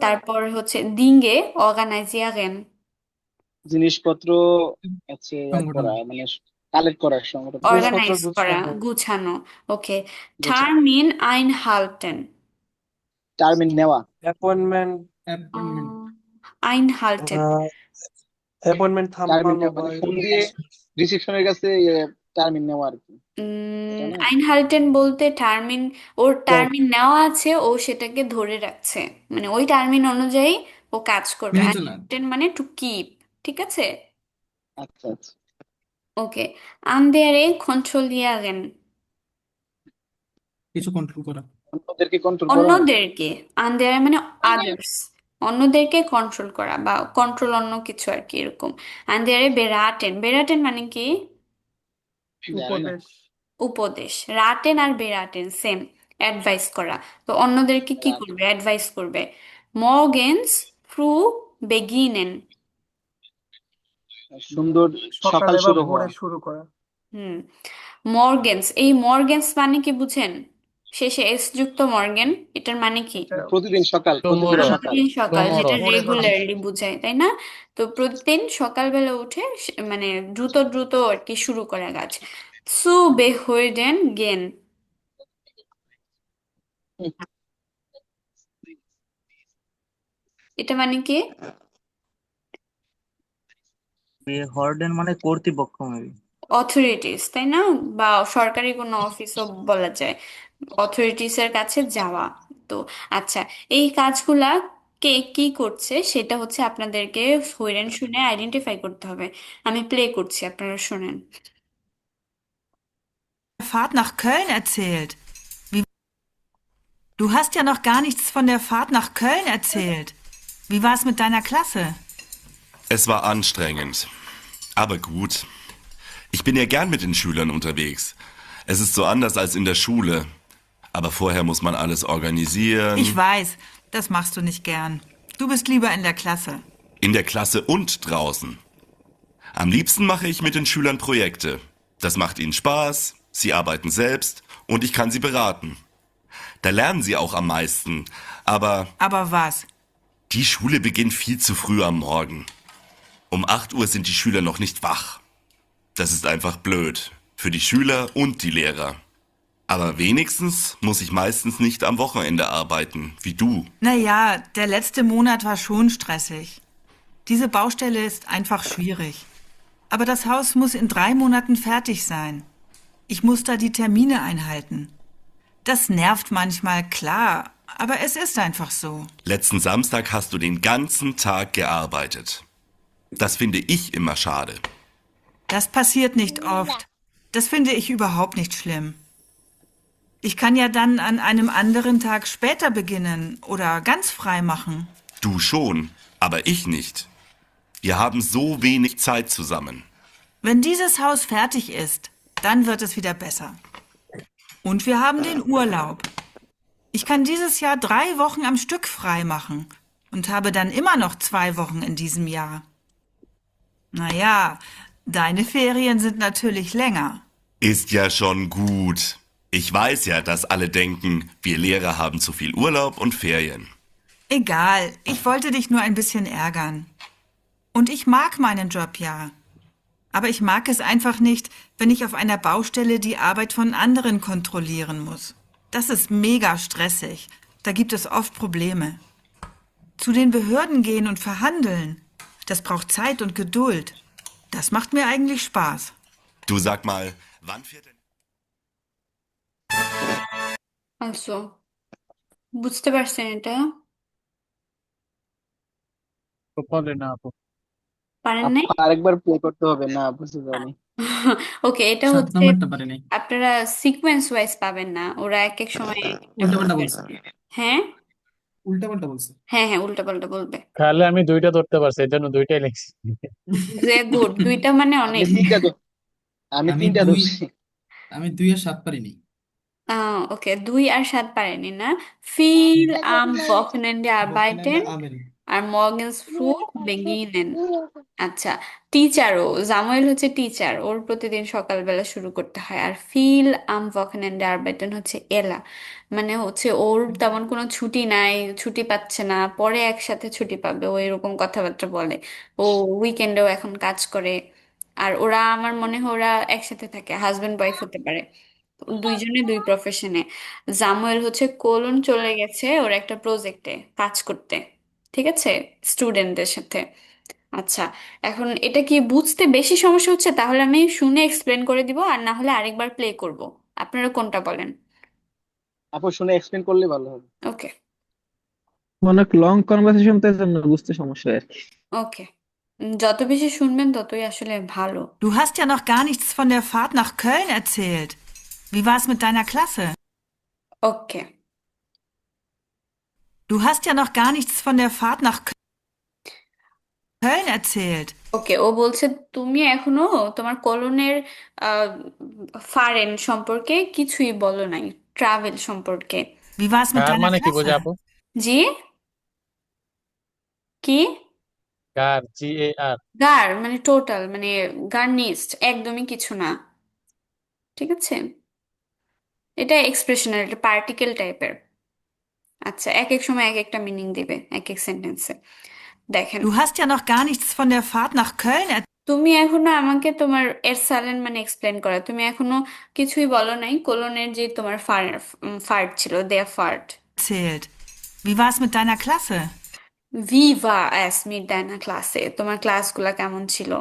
তারপর হচ্ছে দিঙ্গে অর্গানাইজিয়াগেন। জিনিসপত্র আছে ইয়া করা, মানে কালেক্ট করার সময় ওটা বোঝায়। অর্গানাইজ করা, গুছানো। ওকে, বুঝছেন? টার্মিন আইনহাল্টেন। টার্মিন নেওয়া। অ্যাপয়েন্টমেন্ট আইনহাল্টেন অ্যাপয়েন্টমেন্ট টার্মিন থামানো নেওয়া বা মানে ফোন দিয়ে রিসেপশনের কাছে টার্মিন নেওয়া আর কি, এটা না? আইনহাল্টেন বলতে টার্মিন, ওর টার্মিন নেওয়া আছে, ও সেটাকে ধরে রাখছে, মানে ওই টার্মিন অনুযায়ী ও কাজ করবে। আইনহাল্টেন মানে টু কিপ, ঠিক আছে? আচ্ছা আচ্ছা। ওকে, andere kontrollieren, কিছু কন্ট্রোল করা। অন্যদেরকে কন্ট্রোল করা না? অন্যদেরকে, andere মানে আদার্স, অন্যদেরকে কন্ট্রোল করা বা কন্ট্রোল অন্য কিছু আর কি, এরকম। andere beraten, beraten মানে কি? জানি না। উপদেশ। উপদেশ। রাটেন আর বেরাটেন সেম, অ্যাডভাইস করা। তো অন্যদেরকে কি রাত। করবে? অ্যাডভাইস করবে। মর্গেনস ফ্রু বেগিনেন। সুন্দর সকাল সকালে বা শুরু হওয়া। ভোরে শুরু করা। হুম, মর্গেনস, এই মর্গেনস মানে কি বুঝেন? শেষে এস যুক্ত মর্গেন, এটার মানে কি? এটা প্রতিদিন সকাল, প্রতিদিন টুমোরো, সকাল। প্রতিদিন সকাল, টুমোরো। যেটা ভোরে করা। রেগুলারলি বোঝায়, তাই না? তো প্রতিদিন সকালবেলা উঠে মানে দ্রুত দ্রুত আর কি শুরু করা কাজ। সু বেহুইডেন গেন, এটা মানে কি? হর্ডেন মানে কর্তৃপক্ষ মেবি। অথরিটিস, তাই না? বা সরকারি কোনো অফিসও বলা যায়, অথরিটিস এর কাছে যাওয়া। তো আচ্ছা, এই কাজগুলা কে কি করছে সেটা হচ্ছে আপনাদেরকে হইরেন শুনে আইডেন্টিফাই করতে হবে। আমি প্লে করছি, আপনারা শুনেন। Fahrt nach Köln erzählt. Wie, du hast ja noch gar nichts von der Fahrt nach Köln erzählt. Wie war es mit deiner Klasse? Es war anstrengend, aber gut. Ich bin ja gern mit den Schülern unterwegs. Es ist so anders als in der Schule. Aber vorher muss man alles organisieren. Ich weiß, das machst du nicht gern. Du bist lieber in der Klasse. In der Klasse und draußen. Am liebsten mache ich mit den Schülern Projekte. Das macht ihnen Spaß, sie arbeiten selbst und ich kann sie beraten. Da lernen sie auch am meisten. Aber was? Die Schule beginnt viel zu früh am Morgen. Um 8 Uhr sind die Schüler noch nicht wach. Das ist einfach blöd. Für die Schüler und die Lehrer. Aber wenigstens muss ich meistens nicht am Wochenende arbeiten, wie du. Naja, der letzte Monat war schon stressig. Diese Baustelle ist einfach schwierig. Aber das Haus muss in 3 Monaten fertig sein. Ich muss da die Termine einhalten. Das nervt manchmal, klar, aber es ist einfach so. Letzten Samstag hast du den ganzen Tag gearbeitet. Das finde ich immer schade. Das passiert nicht oft. Das finde ich überhaupt nicht schlimm. Ich kann ja dann an einem anderen Tag später beginnen oder ganz frei machen. Du schon, aber ich nicht. Wir haben so wenig Zeit zusammen. Wenn dieses Haus fertig ist, dann wird es wieder besser. Und wir haben den Urlaub. Ich kann dieses Jahr 3 Wochen am Stück frei machen und habe dann immer noch 2 Wochen in diesem Jahr. Naja, deine Ferien sind natürlich länger. Ist ja schon gut. Ich weiß ja, dass alle denken, wir Lehrer haben zu viel Urlaub und Ferien. Egal, ich wollte dich nur ein bisschen ärgern. Und ich mag meinen Job ja. Aber ich mag es einfach nicht, wenn ich auf einer Baustelle die Arbeit von anderen kontrollieren muss. Das ist mega stressig. Da gibt es oft Probleme. Zu den Behörden gehen und verhandeln, das braucht Zeit und Geduld. Das macht mir eigentlich Spaß. Du sag mal, wann fährt denn... আচ্ছা, বুঝতে পারছেন এটা? বলে না আপু। পারেন নাই? আরেকবার প্লে করতে হবে, না বুঝতে পারিনি। ওকে, এটা 7 হচ্ছে নাম্বারটা পারে নাই, আপনারা সিকোয়েন্স ওয়াইজ পাবেন না, ওরা এক এক সময় উল্টাপাল্টা বলছে। হ্যাঁ উল্টাপাল্টা বলছে। হ্যাঁ হ্যাঁ, উল্টা পাল্টা বলবে। তাহলে আমি দুইটা ধরতে পারছি, এই জন্য দুইটাই লিখছি। যে গুড, দুইটা মানে আমি অনেক। আমি আমি 3টা 2 ধরছি। আমি 2 আর 7 পারিনি। ওকে, 2 আর 7 পারেনি না? ফিল আম ওয়াকেনেন্ডে Wochenende আরবাইটেন arbeiten. আর মর্গেনস ফ্রু বেগিনেন। আচ্ছা, টিচারও, জামুয়েল হচ্ছে টিচার, ওর প্রতিদিন সকালবেলা শুরু করতে হয়। আর ফিল আম ওয়াকেনেন্ডে আরবাইটেন হচ্ছে এলা, মানে হচ্ছে ওর তেমন কোনো ছুটি নাই, ছুটি পাচ্ছে না, পরে একসাথে ছুটি পাবে, ও এরকম কথাবার্তা বলে। ও উইকেন্ডেও এখন কাজ করে। আর ওরা আমার মনে হয় ওরা একসাথে থাকে, হাজবেন্ড ওয়াইফ হতে পারে, দুইজনে দুই প্রফেশনে। জামুয়েল হচ্ছে কোলন চলে গেছে ওর একটা প্রজেক্টে কাজ করতে, ঠিক আছে, স্টুডেন্টদের সাথে। আচ্ছা, এখন এটা কি বুঝতে বেশি সমস্যা হচ্ছে? তাহলে আমি শুনে এক্সপ্লেন করে দিব, আর না হলে আরেকবার প্লে করব। আপনারা কোনটা বলেন? আপু শুনে এক্সপ্লেন করলে ভালো হবে। ওকে, অনেক লং কনভারসেশন তো এর জন্য বুঝতে সমস্যা হয় আর কি। ওকে, যত বেশি শুনবেন ততই আসলে ভালো। Du hast ja noch gar nichts von der Fahrt nach Köln erzählt. Wie war es mit deiner Klasse? ওকে, Du hast ja noch gar nichts von der Fahrt nach Köln erzählt. ওকে, ও বলছে তুমি এখনো তোমার কলোনের ফারেন সম্পর্কে কিছুই বলো নাই, ট্রাভেল সম্পর্কে। Wie war es mit কার deiner মানে কি বোঝে Klasse? আপু? জি, কি? কার, GAR? গার মানে টোটাল, মানে গার্নিস্ট, একদমই কিছু না, ঠিক আছে? এটা এক্সপ্রেশনাল, এটা পার্টিকেল টাইপের। আচ্ছা, এক এক সময় এক একটা মিনিং দিবে এক এক সেন্টেন্সে। দেখেন, Du hast ja noch gar nichts von der Fahrt nach Köln তুমি এখনো আমাকে তোমার এরসালেন মানে এক্সপ্লেন করা, তুমি এখনো কিছুই বলো নাই কোলনের যে তোমার ফার্ট ছিল, দেয়ার fart. erzählt. Wie war es mit deiner Klasse? Wie war es mit deiner Klasse? তোমার ক্লাসগুলা কেমন ছিল?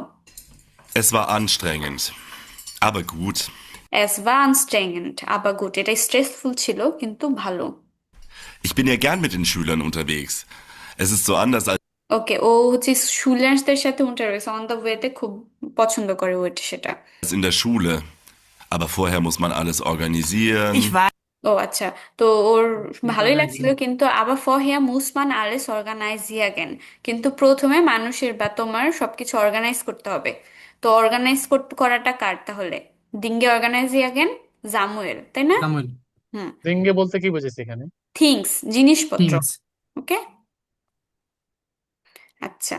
Es war anstrengend, aber gut. Es war anstrengend, aber gut. এটা স্ট্রেসফুল ছিল কিন্তু ভালো। Ich bin ja gern mit den Schülern unterwegs. Es ist so anders als ওকে, ও হচ্ছে স্টুডেন্টসদের সাথে interview on the ওয়েতে খুব পছন্দ করে ওইটা সেটা। in der Schule. Aber vorher muss man alles organisieren. Ich weiß, ও আচ্ছা, তো ওর ভালোই লাগছিল, কিন্তু আবার vorher muss man alles organisieren, কিন্তু প্রথমে মানুষের বা তোমার সবকিছু অর্গানাইজ করতে হবে। তো অর্গানাইজ করাটা কার তাহলে? দিঙ্গে অর্গানাইজিয়াগেন, জামুয়েল, তাই না? সামুয়েল। হুম, রিঙ্গে বলতে কি বুঝেছে এখানে? থিংস, জিনিসপত্র। থিংস। ওকে, আচ্ছা,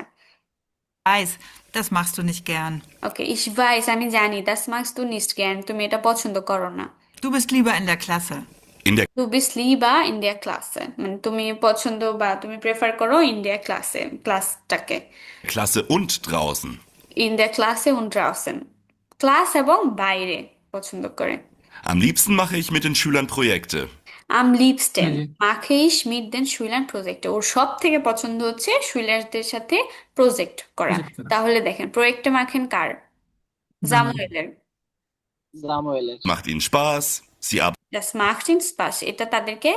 weiß, das machst du nicht gern. ওকে, ich weiß, আমি জানি, das magst du nicht gern, তুমি এটা পছন্দ করো না। Du bist lieber in der Klasse. In der Du bist lieber in der Klasse, মানে তুমি পছন্দ বা তুমি প্রেফার করো in der Klasse, ক্লাসটাকে। Klasse und draußen. In der Klasse und draußen, class এবং বাইরে পছন্দ করে। Am liebsten mache ich mit den Schülern Projekte. Am liebsten G. mache ich mit den Schülern Projekte, ওর সব থেকে পছন্দ হচ্ছে শিশুদের সাথে প্রজেক্ট করা। প্রজেক্ট করা। তাহলে দেখেন, প্রজেক্টে মাখেন কার? জামুয়েলের। জামুয়েলের। Macht ihnen Spaß, sie Das macht ihnen Spaß, এটা তাদেরকে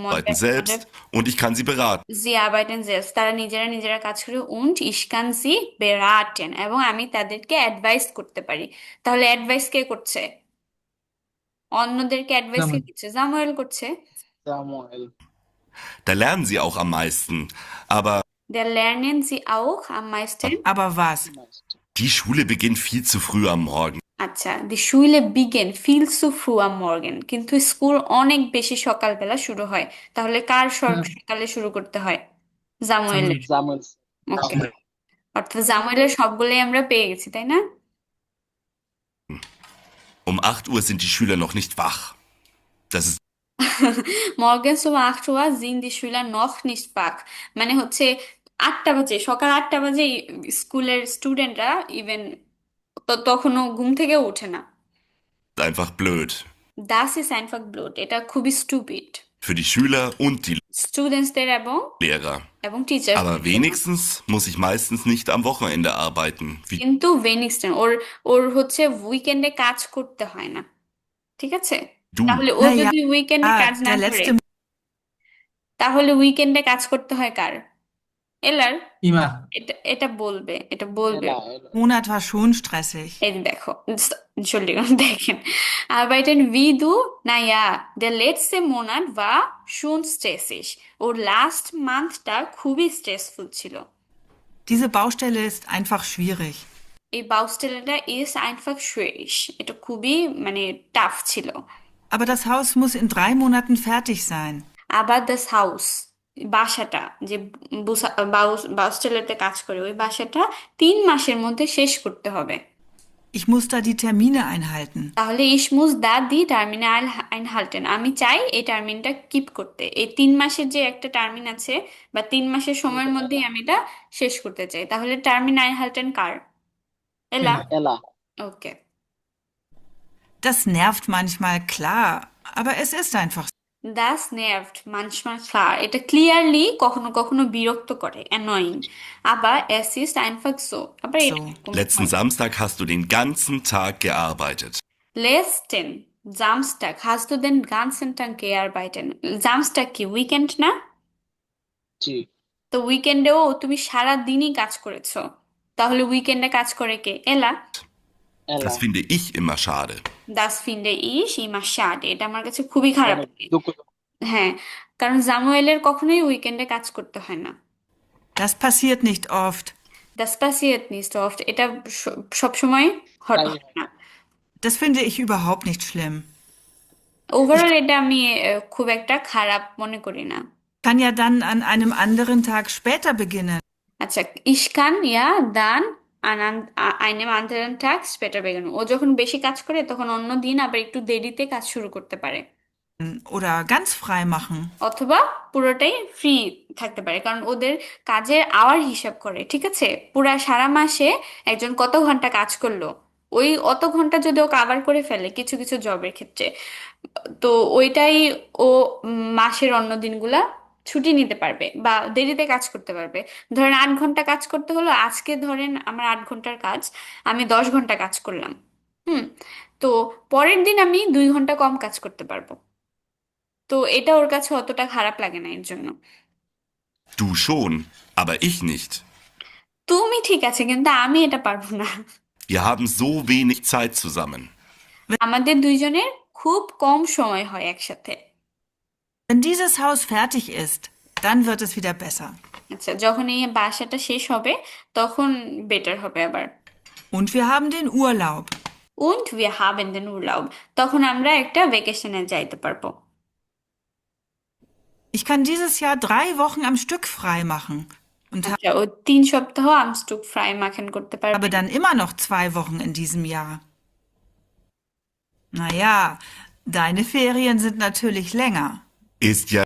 arbeiten selbst und ich kann sie beraten. Sie arbeiten selbst, তারা নিজেরা নিজেরা কাজ করে। und ich kann sie beraten, এবং আমি তাদেরকে অ্যাডভাইস করতে পারি। তাহলে অ্যাডভাইস কে করছে? অন্যদেরকে অ্যাডভাইস কে জামুয়েল। করছে? জামুয়েল করছে। জামুয়েল। Da lernen sie auch am meisten. Aber Der lernen sie auch am meisten. Aber was? die Schule beginnt viel zu früh am Morgen. আচ্ছা, die Schule beginnt viel zu früh am Morgen, কিন্তু school অনেক বেশি সকালবেলা শুরু হয়। তাহলে কার সকালে শুরু করতে হয়? জামুয়েলের। জামুয়েল। ওকে, অর্থাৎ জামুয়েলের সবগুলোই আমরা পেয়ে গেছি, তাই না? Um 8 Uhr sind die Schüler noch nicht wach. Das ist Morgens um 8 Uhr sind die Schüler noch nicht wach, মানে হচ্ছে 8টা বাজে, সকাল 8টা বাজে স্কুলের স্টুডেন্টরা ইভেন তখনও ঘুম থেকে ওঠে না। einfach blöd. Das ist einfach blöd, এটা খুবই stupid Für die Schüler und die স্টুডেন্টসদের এবং Lehrer. Teacher. Aber wenigstens muss ich meistens nicht am Wochenende arbeiten. Wie কিন্তু ভেনিক্সটন ওর হচ্ছে উইকেন্ডে কাজ করতে হয় না, ঠিক আছে? du. তাহলে ও Naja, যদি উইকেন্ডে কাজ না der করে, letzte তাহলে উইকেন্ডে কাজ করতে হয় কার? এলার। ইমা। এটা বলবে, এটা বলবে। এলা, এলা। Monat war schon stressig. এই যে দেখো, Entschuldigung, দেখেন, arbeiten wie du, naja, der letzte Monat war schon stressig, ওর লাস্ট মান্থটা খুবই স্ট্রেসফুল ছিল। Diese Baustelle ist einfach schwierig. এই বাউস্টেলটা is einfach schwierig, এটা খুবই মানে টাফ ছিল। Aber das Haus muss in 3 Monaten fertig sein. আবার das Haus, বাসাটা যে বাউস্টেলতে কাজ করে, ওই বাসাটা 3 মাসের মধ্যে শেষ করতে হবে। Ich muss da die Termine einhalten. তাহলে ich muss da die Termine einhalten, আমি চাই এই টার্মিনটা কিপ করতে। এই 3 মাসের যে একটা টার্মিন আছে বা 3 মাসের সময়ের মধ্যেই আমি এটা শেষ করতে চাই। তাহলে টার্মিন einhalten কার? এলা। এলা। Okay, Das nervt manchmal, klar, aber es ist einfach so. That's nerved manchmal klar, এটা ক্লিয়ারলি কখনো কখনো বিরক্ত করে, অ্যানয়িং। আবার es ist einfach so, আবার এরকম Letzten হয়। Samstag hast du den ganzen Tag gearbeitet. Letzten Samstag hast du den ganzen Tag gearbeitet। Samstag কি উইকেন্ড না? জি, তো উইকেন্ডেও তুমি সারা দিনই কাজ করেছো, তাহলে উইকেন্ডে কাজ করে কে? এলা। এলা Das finde ich immer schade. Das finde ich immer schade, এটা আমার কাছে খুবই খারাপ অনেক লাগে। দুঃখ। হ্যাঁ, কারণ জামুয়েলের কখনোই উইকেন্ডে কাজ করতে হয় না। Das passiert nicht oft. Das passiert nicht oft, এটা সবসময় তাই হয় না। Das finde ich überhaupt nicht schlimm. Overall এটা আমি খুব একটা খারাপ মনে করি না। Kann ja dann an einem anderen Tag später beginnen. আচ্ছা, ich kann ja dann an einem anderen Tag später beginnen। ও যখন বেশি কাজ করে তখন অন্য দিন আবার একটু দেরিতে কাজ শুরু করতে পারে, Oder ganz frei machen. অথবা পুরোটাই ফ্রি থাকতে পারে, কারণ ওদের কাজের আওয়ার হিসাব করে, ঠিক আছে? পুরা সারা মাসে একজন কত ঘন্টা কাজ করলো, ওই অত ঘন্টা যদি ও কাভার করে ফেলে কিছু কিছু জবের ক্ষেত্রে, তো ওইটাই ও মাসের অন্য দিনগুলা ছুটি নিতে পারবে বা দেরিতে কাজ করতে পারবে। ধরেন 8 ঘন্টা কাজ করতে হলো, আজকে ধরেন আমার 8 ঘন্টার কাজ, আমি 10 ঘন্টা কাজ করলাম, তো পরের দিন আমি 2 ঘন্টা কম কাজ করতে পারবো। তো এটা ওর কাছে অতটা খারাপ লাগে না এর জন্য। Du schon, aber ich nicht. তুমি ঠিক আছে, কিন্তু আমি এটা পারবো না। Wir haben so wenig Zeit zusammen. আমাদের দুইজনের খুব কম সময় হয় একসাথে। Wenn dieses Haus fertig ist, dann wird es wieder besser. আচ্ছা, যখন এই বাসাটা শেষ হবে তখন বেটার হবে আবার। Und wir haben den Urlaub. Und wir haben den Urlaub, তখন আমরা একটা ভেকেশনে যাইতে পারবো। Ich kann dieses Jahr 3 Wochen am Stück frei machen und আচ্ছা, ও 3 সপ্তাহ আমস্টুক ফ্রাই মাখন করতে পারবে। habe dann immer noch 2 Wochen in diesem Jahr. Naja, deine Ferien sind natürlich länger. Ist ja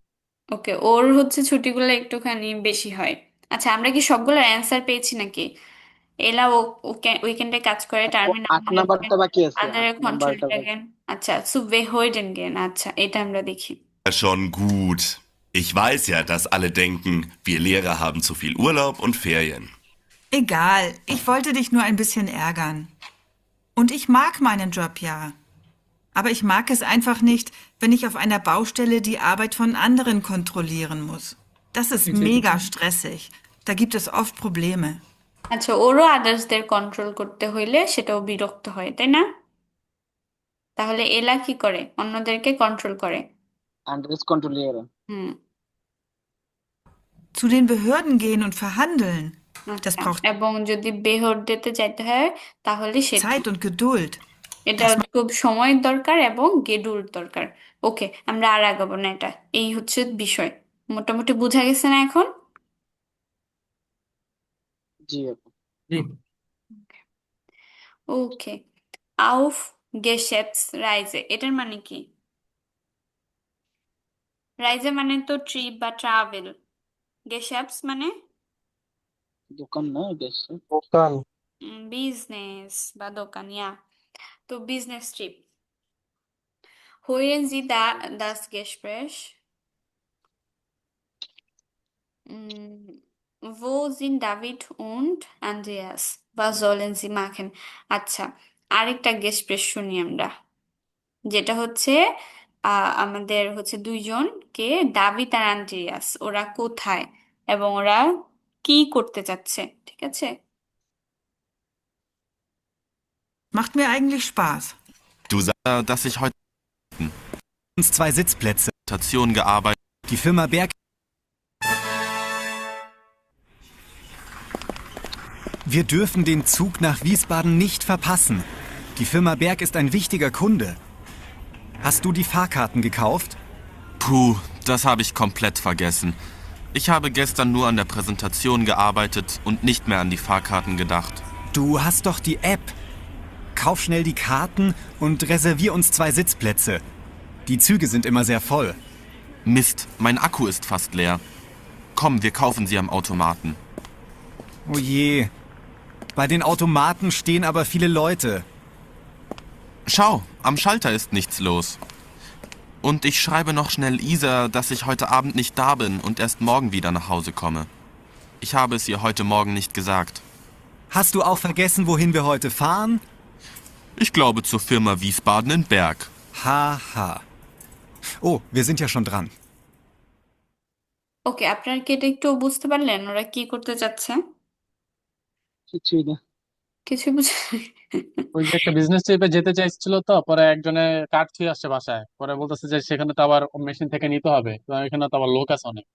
ওকে, ওর হচ্ছে ছুটিগুলো একটুখানি বেশি হয়। আচ্ছা, আমরা কি সবগুলোর অ্যান্সার পেয়েছি নাকি? এলা ও উইকেন্ডে কাজ করে, 8 টার্মিনাল নাম্বারটা বাকি আছে, andere 8 নাম্বারটা বাকি। Kontrollstellen। আচ্ছা, zu behoiden gehen, আচ্ছা এটা আমরা দেখি। schon gut. Ich weiß ja, dass alle denken, wir Lehrer haben zu viel Urlaub und Ferien. Egal, ich wollte dich nur ein bisschen ärgern. Und ich mag meinen Job ja. Aber ich mag es einfach nicht, wenn ich auf einer Baustelle die Arbeit von anderen kontrollieren muss. Das ist mega stressig. Da gibt es oft Probleme. আচ্ছা, ওরও আদার্সদের control করতে হইলে সেটাও বিরক্ত হয়, তাই না? তাহলে এলা কি করে? অন্যদেরকে কন্ট্রোল করে। Anderes kontrollieren. হুম, Zu den Behörden gehen und verhandeln. Das আচ্ছা, braucht এবং যদি বেহর দিতে যাইতে হয় তাহলে সেটা Zeit und Geduld. এটা খুব সময়ের দরকার এবং গেডুল দরকার। ওকে, আমরা আর আগাবো না, এটা এই হচ্ছে বিষয়। মোটামুটি বোঝা গেছে না এখন? জি আপু। জি। ওকে, auf Geschäftsreise, এটার মানে কি? রাইজে মানে তো ট্রিপ বা ট্রাভেল, গেশাপস মানে দোকান না দেশে। দোকান। বিজনেস বা দোকান, ইয়া। তো business trip. Hören Sie das Gespräch? Wo sind David und Andreas? Was sollen sie machen? আচ্ছা, আরেকটা গেস্প্রেস শুনি আমরা, যেটা হচ্ছে আমাদের হচ্ছে দুইজনকে, দাভিদ আর আন্দ্রেয়াস, ওরা কোথায় এবং ওরা কি করতে চাচ্ছে, ঠিক আছে? Macht mir eigentlich Spaß. Du sagst, dass ich heute uns 2 Sitzplätze. Station gearbeitet. Die Firma Berg. Wir dürfen den Zug nach Wiesbaden nicht verpassen. Die Firma Berg ist ein wichtiger Kunde. Hast du die Fahrkarten gekauft? Puh, das habe ich komplett vergessen. Ich habe gestern nur an der Präsentation gearbeitet und nicht mehr an die Fahrkarten gedacht. Du hast doch die App. Kauf schnell die Karten und reservier uns 2 Sitzplätze. Die Züge sind immer sehr voll. Mist, mein Akku ist fast leer. Komm, wir kaufen sie am Automaten. Oh je. Bei den Automaten stehen aber viele Leute. Schau, am Schalter ist nichts los. Und ich schreibe noch schnell Isa, dass ich heute Abend nicht da bin und erst morgen wieder nach Hause komme. Ich habe es ihr heute Morgen nicht gesagt. Hast du auch vergessen, wohin wir heute fahren? Ich glaube zur Firma Wiesbaden in Berg. Haha. Oh, wir sind ja schon dran. ওকে, আপনার কি এটা একটু বুঝতে পারলেন ওরা কি করতে চাচ্ছে? কিছুই না। কিছু বুঝে ওই যে একটা বিজনেস ট্রিপে যেতে চাইছিল, তো পরে একজনে কার্ড ছুঁয়ে আসছে বাসায়, পরে বলতেছে যে সেখানে তো আবার মেশিন থেকে নিতে হবে, তো এখানে তো আবার লোক আছে অনেক,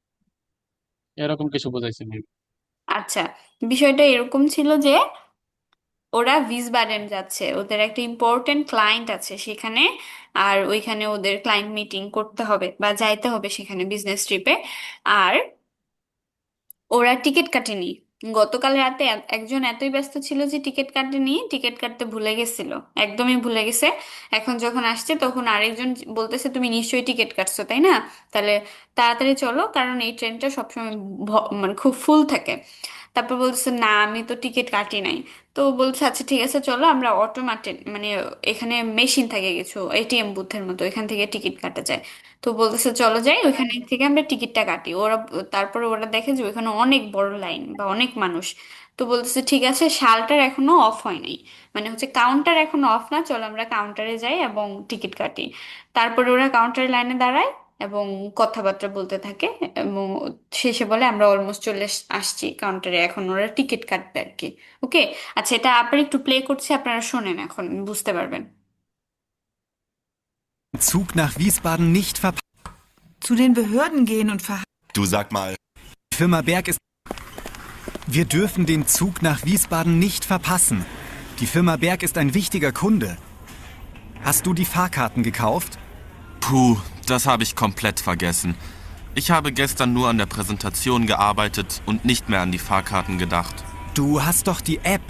এরকম কিছু বোঝাইছি maybe। আচ্ছা, বিষয়টা এরকম ছিল যে ওরা ভিসবাডেন যাচ্ছে, ওদের একটা ইম্পর্টেন্ট ক্লায়েন্ট আছে সেখানে, আর ওইখানে ওদের ক্লায়েন্ট মিটিং করতে হবে বা যাইতে হবে সেখানে বিজনেস ট্রিপে। আর ওরা টিকিট কাটেনি গতকাল রাতে, একজন এতই ব্যস্ত ছিল যে টিকিট কাটেনি, টিকিট কাটতে ভুলে গেছিল, একদমই ভুলে গেছে। এখন যখন আসছে তখন আরেকজন বলতেছে তুমি নিশ্চয়ই টিকিট কাটছো তাই না, তাহলে তাড়াতাড়ি চলো কারণ এই ট্রেনটা সবসময় মানে খুব ফুল থাকে। তারপর বলছে না আমি তো টিকিট কাটি নাই। তো বলছে আচ্ছা ঠিক আছে চলো আমরা অটোমেটেড মানে এখানে মেশিন থাকে কিছু এটিএম বুথের মতো, এখান থেকে টিকিট কাটা যায়। তো বলতেছে চলো যাই ওইখানে থেকে আমরা টিকিটটা কাটি। ওরা তারপরে ওরা দেখে যে ওইখানে অনেক বড় লাইন বা অনেক মানুষ। তো বলতেছে ঠিক আছে শালটার এখনো অফ হয় নাই, মানে হচ্ছে কাউন্টার এখনো অফ না, চলো আমরা কাউন্টারে যাই এবং টিকিট কাটি। তারপরে ওরা কাউন্টার লাইনে দাঁড়ায় এবং কথাবার্তা বলতে থাকে এবং শেষে বলে আমরা অলমোস্ট চলে আসছি কাউন্টারে, এখন ওরা টিকিট কাটবে আর কি। ওকে, আচ্ছা এটা আবার একটু প্লে করছি, আপনারা শোনেন এখন বুঝতে পারবেন। Zug nach Wiesbaden nicht verpassen. Zu den Behörden gehen und Du sag mal, Die Firma Berg ist. Wir dürfen den Zug nach Wiesbaden nicht verpassen. Die Firma Berg ist ein wichtiger Kunde. Hast du die Fahrkarten gekauft? Puh, das habe ich komplett vergessen. Ich habe gestern nur an der Präsentation gearbeitet und nicht mehr an die Fahrkarten gedacht. Du hast doch die App.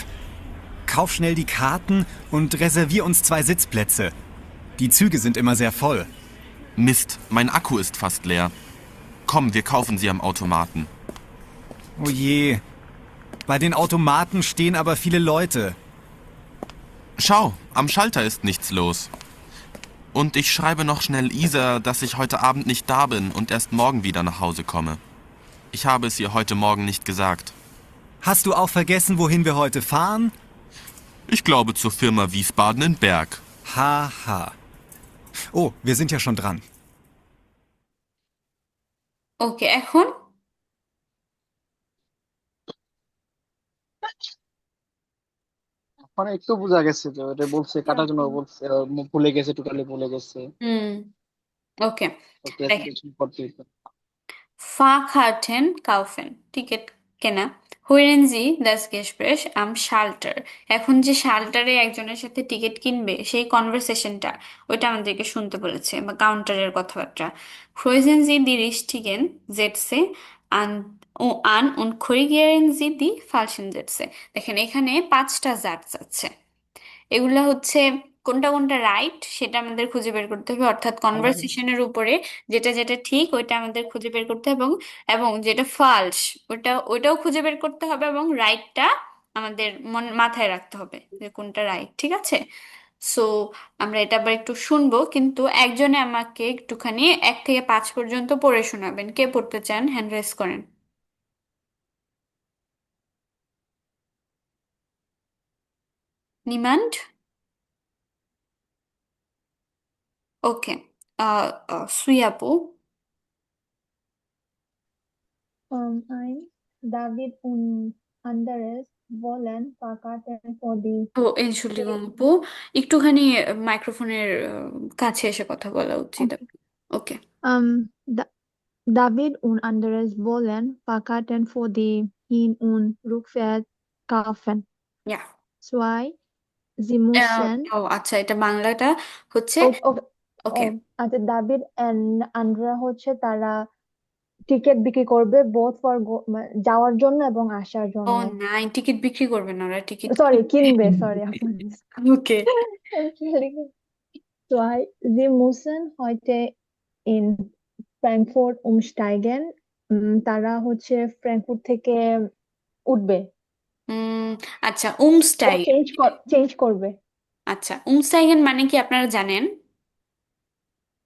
Kauf schnell die Karten und reservier uns 2 Sitzplätze. Die Züge sind immer sehr voll. Mist, mein Akku ist fast leer. Komm, wir kaufen sie am Automaten. Oh je. Bei den Automaten stehen aber viele Leute. Schau, am Schalter ist nichts los. Und ich schreibe noch schnell Isa, dass ich heute Abend nicht da bin und erst morgen wieder nach Hause komme. Ich habe es ihr heute Morgen nicht gesagt. Hast du auch vergessen, wohin wir heute fahren? Ich glaube zur Firma Wiesbaden in Berg. Haha. Oh, wir sind ja schon dran. ওকে, এখন এখন একটু বোঝা গেছে যে ওটা বলছে কাটার জন্য বলছে, ভুলে গেছে, টোটালি ভুলে গেছে। হুম ওকে, ওকে, দেখেন কিছু করতে হইতো। Fahrkarten kaufen, টিকিট কেনা। Hören Sie das Gespräch am Schalter? এখন যে শাল্টারে একজনের সাথে টিকিট কিনবে সেই কনভারসেশনটা ওইটা আমাদেরকে শুনতে বলেছে বা কাউন্টারের কথাবার্তা। Kreuzen Sie die richtigen Sätze an, an und korrigieren Sie die falschen Sätze. দেখেন এখানে 5টা জাটস আছে, এগুলা হচ্ছে কোনটা কোনটা রাইট সেটা আমাদের খুঁজে বের করতে হবে, অর্থাৎ কনভারসেশনের উপরে যেটা যেটা ঠিক ওইটা আমাদের খুঁজে বের করতে হবে, এবং এবং যেটা ফালস ওইটাও খুঁজে বের করতে হবে, এবং রাইটটা আমাদের মাথায় রাখতে হবে যে কোনটা রাইট, ঠিক আছে? সো আমরা এটা আবার একটু শুনবো, কিন্তু একজনে আমাকে একটুখানি 1 থেকে 5 পর্যন্ত পড়ে শোনাবেন। কে পড়তে চান হ্যান্ড রেজ করেন। নিমান্ড? ওকে, সুইয়াপু। Ein David und Andres wollen Fahrkarten für die ও Entschuldigung আপু, একটুখানি মাইক্রোফোনের কাছে এসে কথা বলা উচিত। ওকে, Da David und Andres wollen Fahrkarten für die Hin- und Rückfahrt kaufen. ইয়া Zwei, sie müssen. ও আচ্ছা, এটা বাংলাটা হচ্ছে ওকে। আচ্ছা, দাভিদ এন্ড আন্দ্রা হচ্ছে তারা টিকিট বিক্রি করবে বোথ ফর যাওয়ার জন্য এবং আসার ও জন্য। না, টিকিট বিক্রি করবে না, ওরা টিকিট সরি, কিনবে, sorry. Okay, Zwei, sie müssen heute in Frankfurt umsteigen. তারা হচ্ছে ফ্র্যাঙ্কফুর্ট থেকে উঠবে, আচ্ছা উমস্টাইগ, চেঞ্জ করবে। আচ্ছা, উমস্টাইগেন মানে কি আপনারা জানেন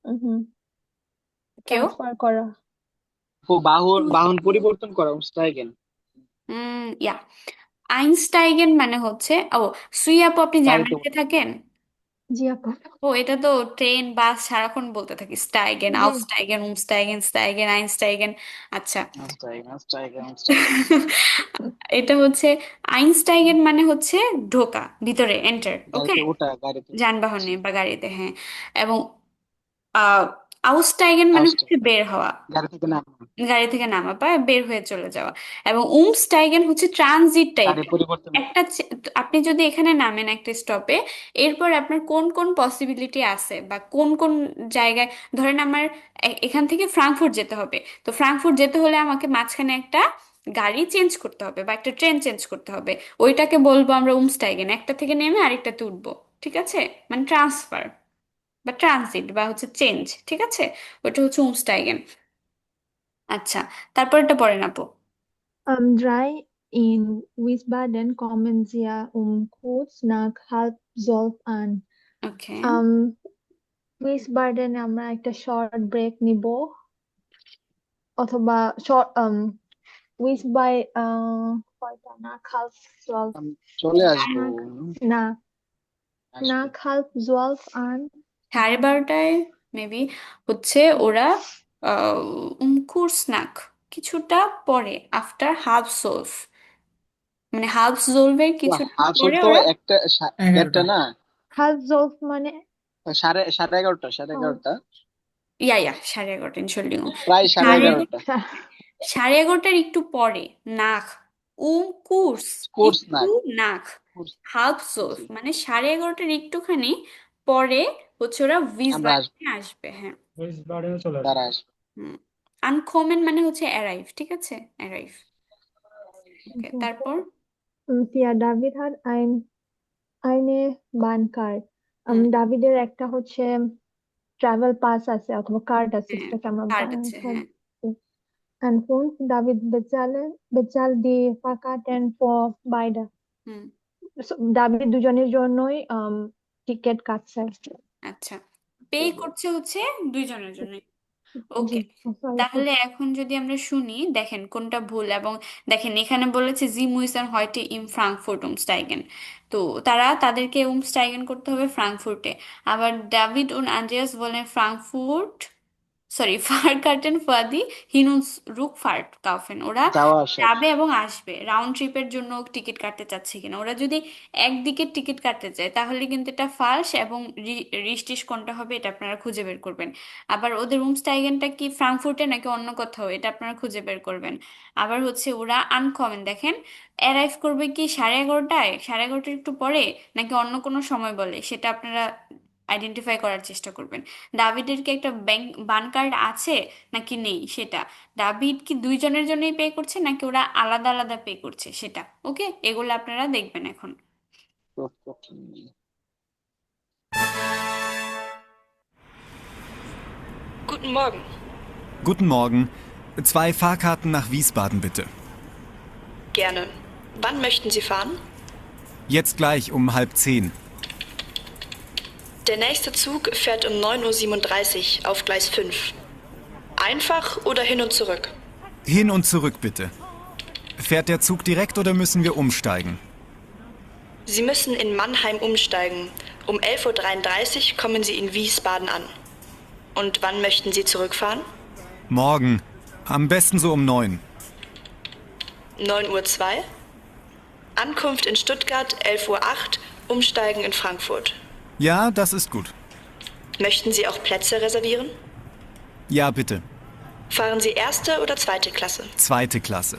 হুম, কেউ? ট্রান্সফার করা। বাহন পরিবর্তন করা স্ট্রাইকেন। ইয়া, আইনস্টাইগেন মানে হচ্ছে, ও সুই আপু, আপনি গাড়িতে জার্মানিতে থাকেন? জি আপু। ও, এটা তো ট্রেন বাস সারাক্ষণ বলতে থাকি, স্টাইগেন, জি। আউফস্টাইগেন, উমস্টাইগেন, স্টাইগেন, আইনস্টাইগেন। আচ্ছা। স্ট্রাইকেন। এটা হচ্ছে আইনস্টাইগেন মানে হচ্ছে ঢোকা, ভিতরে এন্টার, ওকে, গাড়িতে ওঠা, গাড়িতে। যানবাহনে বা গাড়িতে, হ্যাঁ। এবং আহ আউসটাইগেন মানে আউটস্টাইক, হচ্ছে বের হওয়া, গাড়ি থেকে নামা, গাড়ি থেকে নামা বা বের হয়ে চলে যাওয়া। এবং উমস্টাইগেন হচ্ছে ট্রানজিট গাড়ি টাইপের। পরিবর্তন করা। একটা আপনি যদি এখানে নামেন একটা স্টপে, এরপর আপনার কোন কোন পসিবিলিটি আছে বা কোন কোন জায়গায়, ধরেন আমার এখান থেকে ফ্রাঙ্কফুর্ট যেতে হবে, তো ফ্রাঙ্কফুর্ট যেতে হলে আমাকে মাঝখানে একটা গাড়ি চেঞ্জ করতে হবে বা একটা ট্রেন চেঞ্জ করতে হবে, ওইটাকে বলবো আমরা উমস্টাইগেন, একটা থেকে নেমে আরেকটাতে উঠবো, ঠিক আছে, মানে ট্রান্সফার বা ট্রানজিট বা হচ্ছে চেঞ্জ, ঠিক আছে, ওটা হচ্ছে উমস্টাইগেন। আচ্ছা, তারপরটা পড়েন আপু। Drei in Wiesbaden kommen Sie kurz nach halb 12 an. ওকে, উইসবার্ডেনে আমরা একটা শর্ট ব্রেক নিব, অথবা শর্ট উইসবাই কয়টা না halb 12 আমি চলে আসবো। না আসবো। nach halb 12 an. 12:30টায় মেবি হচ্ছে ওরা কুর্সনাক কিছুটা পরে, আফটার হাফ সোলভ, মানে হাফ জোলভের কিছুটা হাফ পরে তো ওরা একটা, 11টা। দেড়টা না, halb 12 মানে সাড়ে 11:30। ইয়া ইয়া 11:30, ইনশাল্লাহ। প্রায় সাড়ে সাড়ে 11:30। 11:30 একটু পরে নাক, কুর্স, কোর্স না, একটু নাক, হাফ সোলভ মানে 11:30 একটুখানি পরে হচ্ছে ওরা আমরা আসবো, উইসবাডেনে আসবে, হ্যাঁ। তারা আসবে। আনকমন মানে হচ্ছে অ্যারাইভ, ঠিক আছে, অ্যারাইভ। ওকে, তারপর Tia David hat eine Bahncard. ডাভিডের একটা হচ্ছে ট্রাভেল পাস আছে অথবা কার্ড আছে, হ্যাঁ, যেটাকে আমরা কার্ড আছে, হ্যাঁ। And fünf, David bezahlt die Fahrkarten für beide. Hmm, So, David দুজনের জন্যই টিকিট কাটছে। আচ্ছা, পে করছে হচ্ছে দুইজনের জন্য। জি, ওকে, sorry. তাহলে এখন যদি আমরা শুনি, দেখেন কোনটা ভুল। এবং দেখেন এখানে বলেছে জি মুইসান হয়টে ইম ফ্রাঙ্কফুর্ট উমস্টাইগেন, তো তাদেরকে উমস্টাইগেন করতে হবে ফ্রাঙ্কফুর্টে। আবার ডেভিড und আন্দ্রেয়াস বলেন ফ্রাঙ্কফুর্ট, সরি, ফারকার্টেন ফাদি হিনুস রুকফার্ট কাউফেন, ওরা যাওয়া আসার। যাবে এবং আসবে, রাউন্ড ট্রিপের জন্য টিকিট কাটতে চাচ্ছে কিনা। ওরা যদি একদিকের টিকিট কাটতে চায় তাহলে কিন্তু এটা ফালস, এবং রিস্টিস কোনটা হবে এটা আপনারা খুঁজে বের করবেন। আবার ওদের উমস্টাইগেনটা কি ফ্রাঙ্কফুর্টে নাকি অন্য কোথাও, এটা আপনারা খুঁজে বের করবেন। আবার হচ্ছে ওরা আনকমন, দেখেন অ্যারাইভ করবে কি 11:30টায়, 11:30টার একটু পরে, নাকি অন্য কোনো সময় বলে, সেটা আপনারা আইডেন্টিফাই করার চেষ্টা করবেন। দাভিদের কি একটা বান কার্ড আছে নাকি নেই সেটা, দাভিদ কি দুইজনের জন্যই পে করছে নাকি ওরা আলাদা আলাদা পে করছে সেটা, ওকে, এগুলো আপনারা দেখবেন এখন। Guten Morgen. Guten Morgen. 2 Fahrkarten nach Wiesbaden, bitte. Gerne. Wann möchten Sie fahren? Jetzt gleich um 9:30. Der nächste Zug fährt um 9:37 Uhr auf Gleis 5. Einfach oder hin und zurück? Hin und zurück, bitte. Fährt der Zug direkt oder müssen wir umsteigen? Sie müssen in Mannheim umsteigen. Um 11:33 Uhr kommen Sie in Wiesbaden an. Und wann möchten Sie zurückfahren? Morgen. Am besten so um 9. 9:02 Uhr. Ankunft in Stuttgart 11:08 Uhr, umsteigen in Frankfurt. Ja, das ist gut. Möchten Sie auch Plätze reservieren? Ja, bitte. Fahren Sie erste oder zweite Klasse? Zweite Klasse.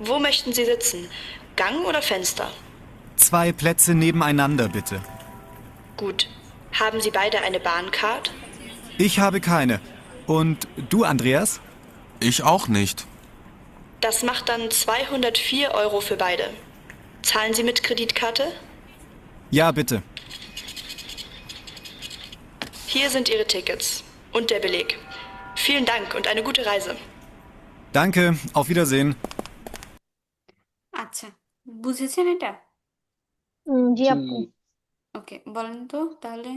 Wo möchten Sie sitzen? Gang oder Fenster? 2 Plätze nebeneinander, bitte. Gut. Haben Sie beide eine Bahncard? Ich habe keine. Und du, Andreas? Ich auch nicht. Das macht dann 204 Euro für beide. Zahlen Sie mit Kreditkarte? Ja, bitte. Hier sind Ihre Tickets und der Beleg. Vielen Dank und eine gute Reise. Danke. Auf Wiedersehen. আচ্ছা, বুঝেছেন এটা? জি জি আপু। ওকে, বলেন তো তাহলে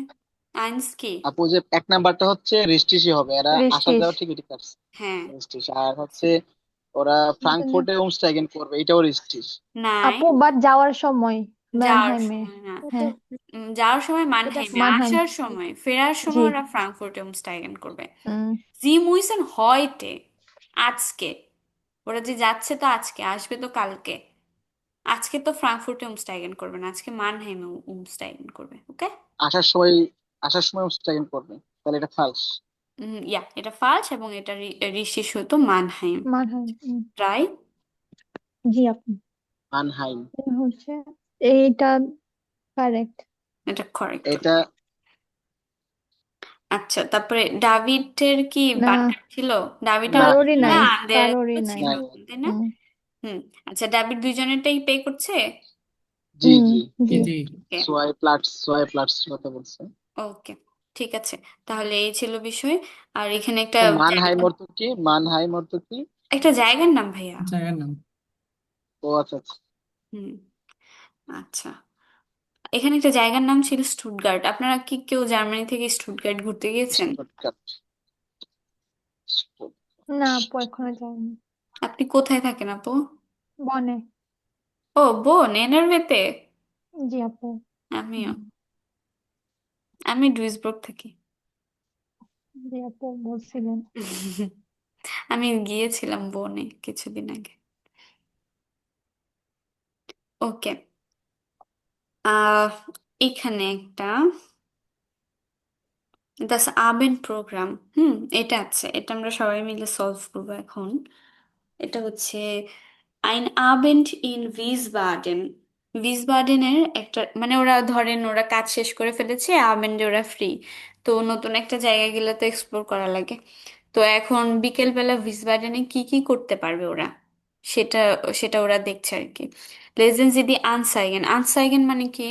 আইনস কি? আপু, যে 1 নাম্বারটা হচ্ছে রেস্টিসই হবে, এরা আসা রেস্টিস। যাওয়া ঠিকই ঠিক আছে, হ্যাঁ, রেস্টিস। আর হচ্ছে ওরা ফ্রাঙ্কফুর্টে উমস্টাইগেন করবে, এটাও রেস্টিস। নাই, আপু বাট যাওয়ার সময় যাওয়ার ম্যানহাইমে। সময় না। হ্যাঁ, যাওয়ার সময় এটা মানহাইমে, মানহাইম। আসার সময়, ফেরার জি। সময় ওরা ফ্রাঙ্কফুর্টে উমস্টাইগেন করবে। উম, জি মুইসেন হয়টে, আজকে ওরা যে যাচ্ছে তো আজকে, আসবে তো কালকে। আজকে তো ফ্রাঙ্কফুর্টে উমস্টাইগেন করবে না, আজকে মানহাইমে উমস্টাইগেন করবে। ওকে, আসার সময় আসার সময় উমস্টাইগেন করবে, তাহলে এটা ফালস। ইয়া, এটা ফালস এবং এটা রিশিস হতো মানহাইম। মানহাইম। ট্রাই। জি আপু। মানহাইম। হচ্ছে এইটা কারেক্ট। এটা কারেক্ট। এটা আচ্ছা, তারপরে ডাভিডের কি না, বাট্টার ছিল? ডাভিডের না, কারোরই না, নাই, আন্দ্রেয়ার কারোরই নাই। ছিল, নাই। তাই না? হুম হুম। আচ্ছা, ডাভিড দুইজনেরটাই পে করছে। জি হুম জি, জি। জি। ওকে, সোয়াই প্লাটস কথা বলছে। ওকে, ঠিক আছে। তাহলে এই ছিল বিষয়। আর এখানে একটা তো মানহাইম অর্থ কি? মানহাইম অর্থ কি? একটা জায়গার নাম ভাইয়া। জায়গার নাম। ও আচ্ছা আচ্ছা। হুম। আচ্ছা, এখানে একটা জায়গার নাম ছিল স্টুটগার্ট। আপনারা কি কেউ জার্মানি থেকে স্টুটগার্ট ঘুরতে গিয়েছেন? শর্টকাট। না আপু, এখনো যাইনি। আপনি কোথায় থাকেন আপু? বনে। ও বোন, এনার্ভেতে। জি আপু। আমিও, আমি ডুইসবুর্গ থাকি। জি আপু বলছিলেন। আমি গিয়েছিলাম বনে কিছুদিন আগে। ওকে, আহ এখানে একটা দাস আবেন প্রোগ্রাম, এটা আছে, এটা আমরা সবাই মিলে সলভ করবো এখন। এটা হচ্ছে আইন আবেন্ড ইন ভিসবাডেন। ভিসবাডেনের একটা, মানে ওরা ধরেন ওরা কাজ শেষ করে ফেলেছে, আবেন্ডে ওরা ফ্রি। তো নতুন একটা জায়গায় গেলে তো এক্সপ্লোর করা লাগে। তো এখন বিকেলবেলা ভিসবাডেনে কি কি করতে পারবে ওরা, সেটা সেটা ওরা দেখছে আর কি। লেজেন্ড দি আনসাইগেন, আনসাইগেন মানে কি?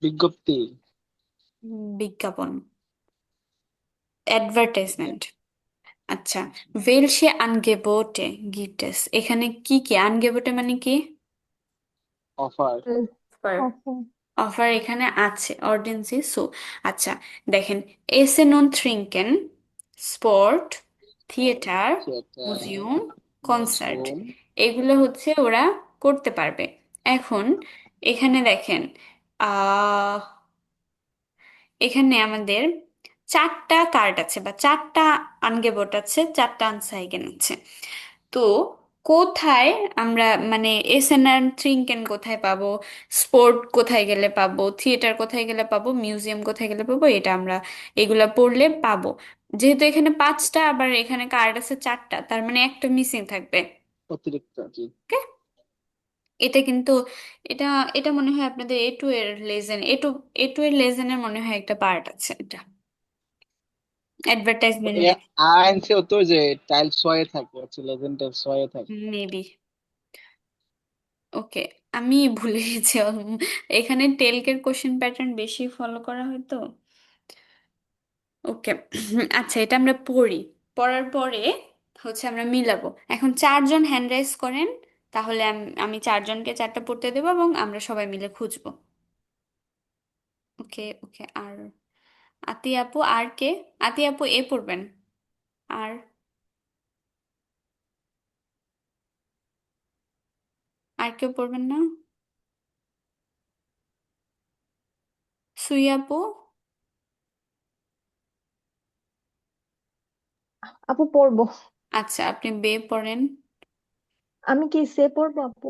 বিজ্ঞপ্তি। বিজ্ঞাপন, অ্যাডভার্টাইজমেন্ট। আচ্ছা, ওয়েলসে আনগেবোটে গিফটেস, এখানে কি কি আনগেবোটে মানে কি? অফার। অফার। আপু অফার এখানে আছে, অর্ডেন্সি সো। আচ্ছা, দেখেন, এসে নন থ্রিঙ্কেন, স্পোর্ট, থিয়েটার, মিউজিয়াম, কনসার্ট, মুসুম। এগুলো হচ্ছে ওরা করতে পারবে। এখন এখানে দেখেন, আহ এখানে আমাদের 4টা কার্ড আছে বা 4টা আনগেবোট আছে, 4টা আনসাইগেন আছে। তো কোথায় আমরা, মানে এসএনআর থ্রিঙ্কেন কোথায় পাবো, স্পোর্ট কোথায় গেলে পাবো, থিয়েটার কোথায় গেলে পাবো, মিউজিয়াম কোথায় গেলে পাবো, এটা আমরা এগুলা পড়লে পাবো। যেহেতু এখানে 5টা, আবার এখানে কার্ড আছে 4টা, তার মানে একটা মিসিং থাকবে। অতিরিক্ত জি। ওকে, এটা কিন্তু, এটা এটা মনে হয় আপনাদের এ টু এর লেজেন, এ টু এর লেজেনের মনে হয় একটা পার্ট আছে এটা, অ্যাডভার্টাইজমেন্ট। আইএনসি হতো যে টাইল সোয়ে থাকে, হচ্ছে লেজেন্ডের সোয়ে থাকে। মেবি। ওকে, আমি ভুলে গেছি। এখানে টেলকের কোশ্চেন প্যাটার্ন বেশি ফলো করা হয় তো। ওকে, আচ্ছা, এটা আমরা পড়ি, পড়ার পরে হচ্ছে আমরা মিলাবো। এখন 4জন হ্যান্ড রাইজ করেন, তাহলে আমি 4জনকে 4টা পড়তে দেবো এবং আমরা সবাই মিলে খুঁজবো। ওকে ওকে, আর আতি আপু, আর কে? আতি আপু এ পড়বেন। আর আর কেউ পড়বেন না? সুই আপু? আপু পড়বো। আচ্ছা, আপনি বে পড়েন। আমি কি সে পড়বো আপু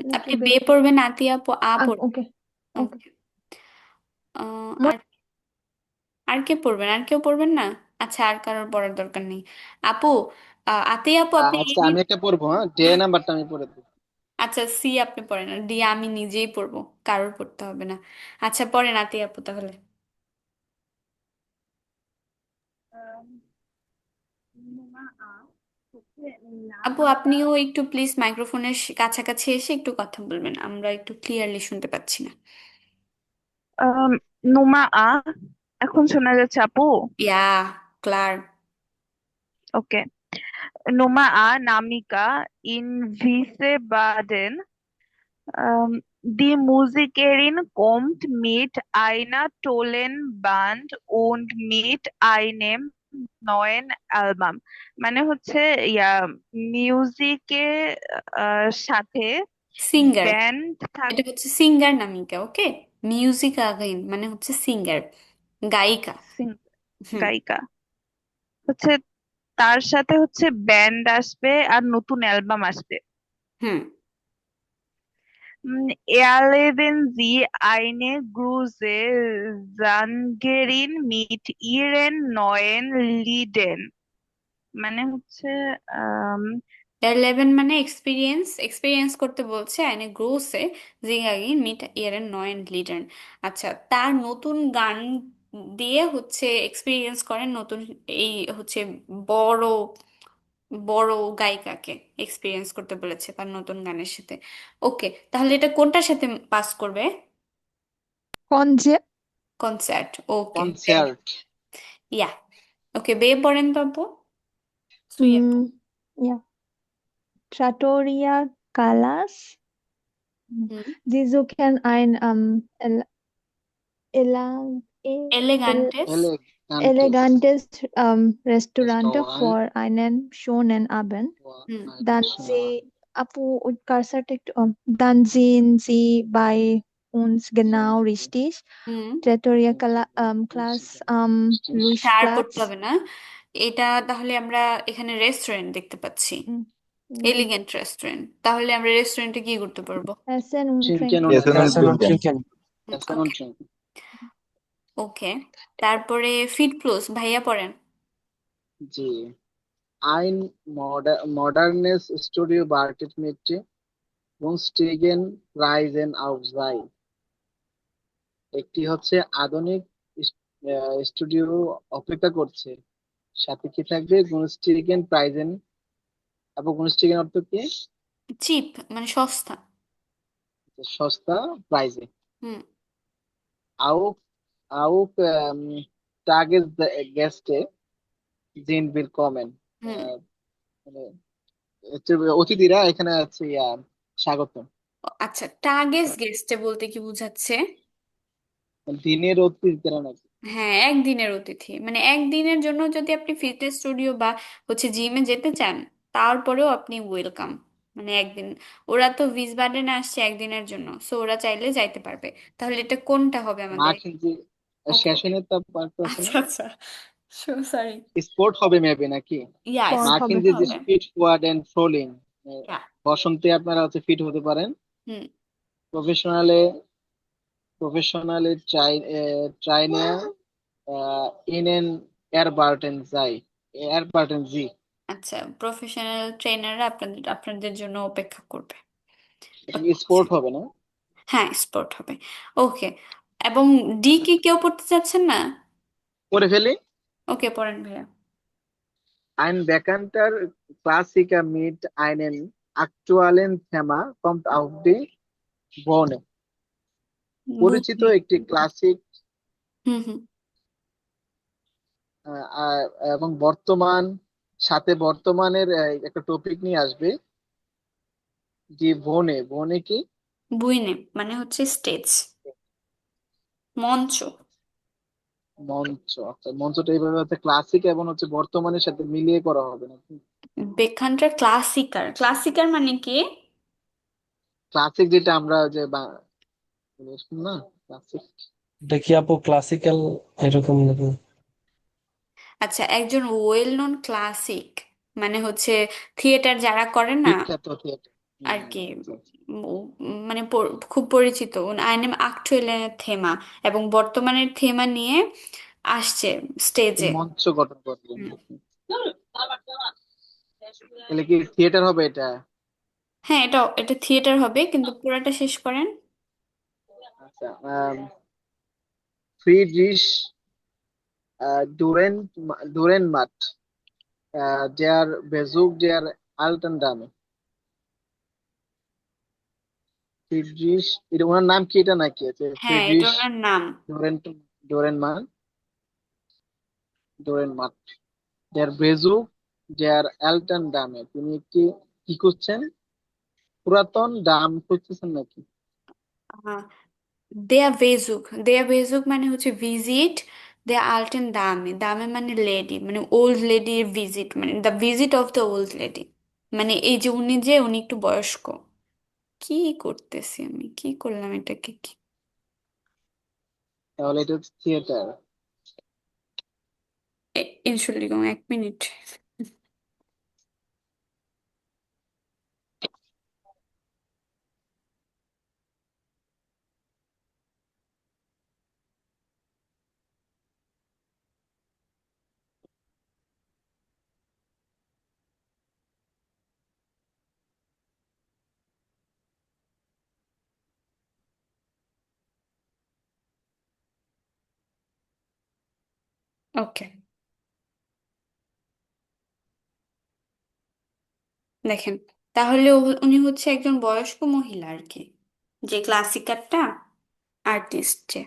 নাকি আপনি বে? বে পড়বেন, আতি আপু আ পড়বেন। ওকে ওকে। ওকে, আর আর কে পড়বেন? আর কেউ পড়বেন না? আচ্ছা, আর কারোর পড়ার দরকার নেই। আপু, আতি আপু আপনি আচ্ছা, আমি একটা পড়বো, হ্যাঁ, ডে নাম্বারটা আমি পড়ে দেবো। আচ্ছা, সি আপনি পড়েন, আর ডি আমি নিজেই পড়বো, কারোর পড়তে হবে না। আচ্ছা, পড়েন আতি আপু তাহলে। আপু, আপনিও একটু প্লিজ মাইক্রোফোনের কাছাকাছি এসে একটু কথা বলবেন, আমরা একটু ক্লিয়ারলি শুনতে পাচ্ছি না। নুমা আ, এখন শোনা যাচ্ছে আপু? ইয়া, ক্লার। ওকে। Nummer A, Namika in Wiesbaden Die Musikerin kommt mit einer tollen Band und mit einem neuen Album. মানে হচ্ছে মিউজিকের সাথে সিঙ্গার, ব্যান্ড এটা হচ্ছে সিঙ্গার নামিকা। ওকে, মিউজিক আগাইন মানে হচ্ছে সিঙ্গার, গায়িকা। হুম। গায়িকা হচ্ছে, তার সাথে হচ্ছে ব্যান্ড আসবে আর নতুন অ্যালবাম আসবে। হুম। Erleben Sie eine große Sängerin mit ihren neuen Liedern? মানে হচ্ছে Erleben মানে এক্সপিরিয়েন্স, এক্সপিরিয়েন্স করতে বলছে eine große Sängerin mit ihren neuen Liedern। আচ্ছা, তার নতুন গান দিয়ে হচ্ছে এক্সপিরিয়েন্স করেন নতুন, এই হচ্ছে বড় বড় গায়িকাকে এক্সপিরিয়েন্স করতে বলেছে তার নতুন গানের সাথে। ওকে, তাহলে এটা কোনটার সাথে পাস করবে? কনসেপ্ট। কনসার্ট। ওকে, কনসার্ট। ইয়া। ওকে, বে পড়েন তো আপু। সুইয়া। Ja. Trattoria Callas. হুম। Sie suchen ein elang- e- এলেগান্টেস। elegantes Restaurant Restaurant. für einen schönen Abend. হুম। Dann Sie, Apu und Karsartek, dann sind Sie bei uns genau richtig. হুম। Trattoria Class, সার পড়তে Luisplatz. হবে না, এটা তাহলে আমরা এখানে রেস্টুরেন্ট দেখতে পাচ্ছি, elegant restaurant. তাহলে আমরা রেস্টুরেন্টে কি করতে পারবো? Essen und Trinken Trinken. und Essen und trinken. trinken. Essen und trinken. ওকে, তারপরে ফিট প্লস ভাইয়া পড়েন। জি। Ein modernes Studio wartet mit günstigen Preisen auf Sie. একটি হচ্ছে আধুনিক স্টুডিও অপেক্ষা করছে, সাথে কি থাকবে? günstigen Preisen। এবং günstigen অর্থ কি? চিপ মানে সস্তা। সস্তা প্রাইসে। হুম। Auch Tagesgäste sind willkommen। হুম। মানে হচ্ছে অতিথিরা এখানে আছে স্বাগত। আচ্ছা, টার্গেট গেস্টে বলতে কি বোঝাচ্ছে? দিনের অতিথিরা নাকি? হ্যাঁ, একদিনের অতিথি, মানে একদিনের জন্য যদি আপনি ফিটনেস স্টুডিও বা হচ্ছে জিমে যেতে চান, তারপরেও আপনি ওয়েলকাম। মানে একদিন, ওরা তো ভিসবাডেনে আসছে একদিনের জন্য, সো ওরা চাইলে যাইতে পারবে। তাহলে এটা কোনটা হবে আমাদের? কিন্তু ওকে। সেশনে তো পার্ট আছে না? আচ্ছা আচ্ছা, সরি। স্পোর্ট হবে মেবি নাকি? ইয়া, Sport মার্কিন হবে। যে হবে। স্পিড ফরওয়ার্ড এন্ড ফ্লোলিং, ইয়া। বসন্তে আপনারা হচ্ছে ফিট হতে পারেন। হুম। প্রফেশনালে ট্রাইনে ইনেন এয়ারবার্টেন যাই, এয়ারবার্টেন জি। আচ্ছা, প্রফেশনাল ট্রেনাররা আপনাদের জন্য অপেক্ষা করবে। স্পোর্ট হবে না? হ্যাঁ, স্পোর্ট হবে। ওকে, এবং ডি কি কেউ পড়তে চাচ্ছেন না? করে ফেলি। ওকে, পড়েন ভাইয়া। Ein bekannter Klassiker mit einem aktuellen Thema kommt auf die Bühne। পরিচিত বুঝি। একটি ক্লাসিক হুম হুম। এবং বর্তমানের একটা টপিক নিয়ে আসবে। জি, বনে কি? বুইনে মানে হচ্ছে স্টেজ, মঞ্চ। মঞ্চ। আচ্ছা, মঞ্চটা এইভাবে হচ্ছে ক্লাসিক এবং হচ্ছে বর্তমানের সাথে মিলিয়ে করা হবে নাকি? বেখানটা ক্লাসিকার, ক্লাসিকার মানে কি? ক্লাসিক যেটা আমরা যে না, ক্লাসিক। এটা কি আপু ক্লাসিক্যাল এরকম নাকি? আচ্ছা, একজন ওয়েল নোন ক্লাসিক মানে হচ্ছে থিয়েটার যারা করে না বিখ্যাত থিয়েটার আর কি, মানে খুব পরিচিত। আইনেম আকচুয়ালের থেমা এবং বর্তমানের থেমা নিয়ে আসছে স্টেজে। মঞ্চ গঠন করবেন। তাহলে কি থিয়েটার হবে এটা? হ্যাঁ, এটা এটা থিয়েটার হবে, কিন্তু পুরাটা শেষ করেন। আচ্ছা, Friedrich Durrenmatt der Besuch der alten Dame। Friedrich, এটা ওনার নাম কি এটা নাকি? আছে হ্যাঁ, এটা ফ্রিডরিশ ওনার নাম। ডোরেনমাট ডোরেনমাট der Besuch der alten Dame। তিনি কি কি করছেন? পুরাতন ডাম খুঁজতেছেন নাকি? দেয়া ভেজুক মানে হচ্ছে ভিজিট, দেয়া আল্টেন দামে, দামে মানে লেডি, মানে ওল্ড লেডির ভিজিট, মানে the visit of the old lady, মানে এই যে উনি একটু বয়স্ক। কি করতেছি আমি, কি করলাম এটাকে কি? তাহলে এটা হচ্ছে থিয়েটার। Entschuldigung, 1 minute. ওকে, দেখেন, তাহলে উনি হচ্ছে একজন বয়স্ক মহিলা আর কি, যে ক্লাসিকারটা আর্টিস্ট যে।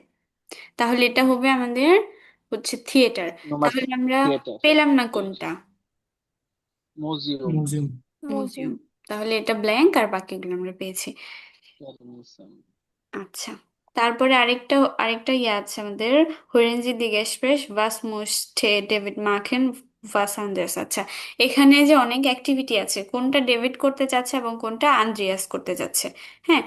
তাহলে এটা হবে আমাদের হচ্ছে থিয়েটার। নোমাস তাহলে আমরা থিয়েটার, পেলাম না কোনটা? Museum, museum. মিউজিয়াম। তাহলে এটা ব্ল্যাঙ্ক আর বাকিগুলো আমরা পেয়েছি। আচ্ছা, তারপরে আরেকটা ইয়ে আছে আমাদের, hören Sie die Gespräch, was möchte David machen, was Andreas। আচ্ছা, এখানে যে অনেক অ্যাক্টিভিটি আছে, কোনটা ডেভিড করতে চাচ্ছে এবং কোনটা আন্দ্রিয়াস করতে যাচ্ছে। হ্যাঁ,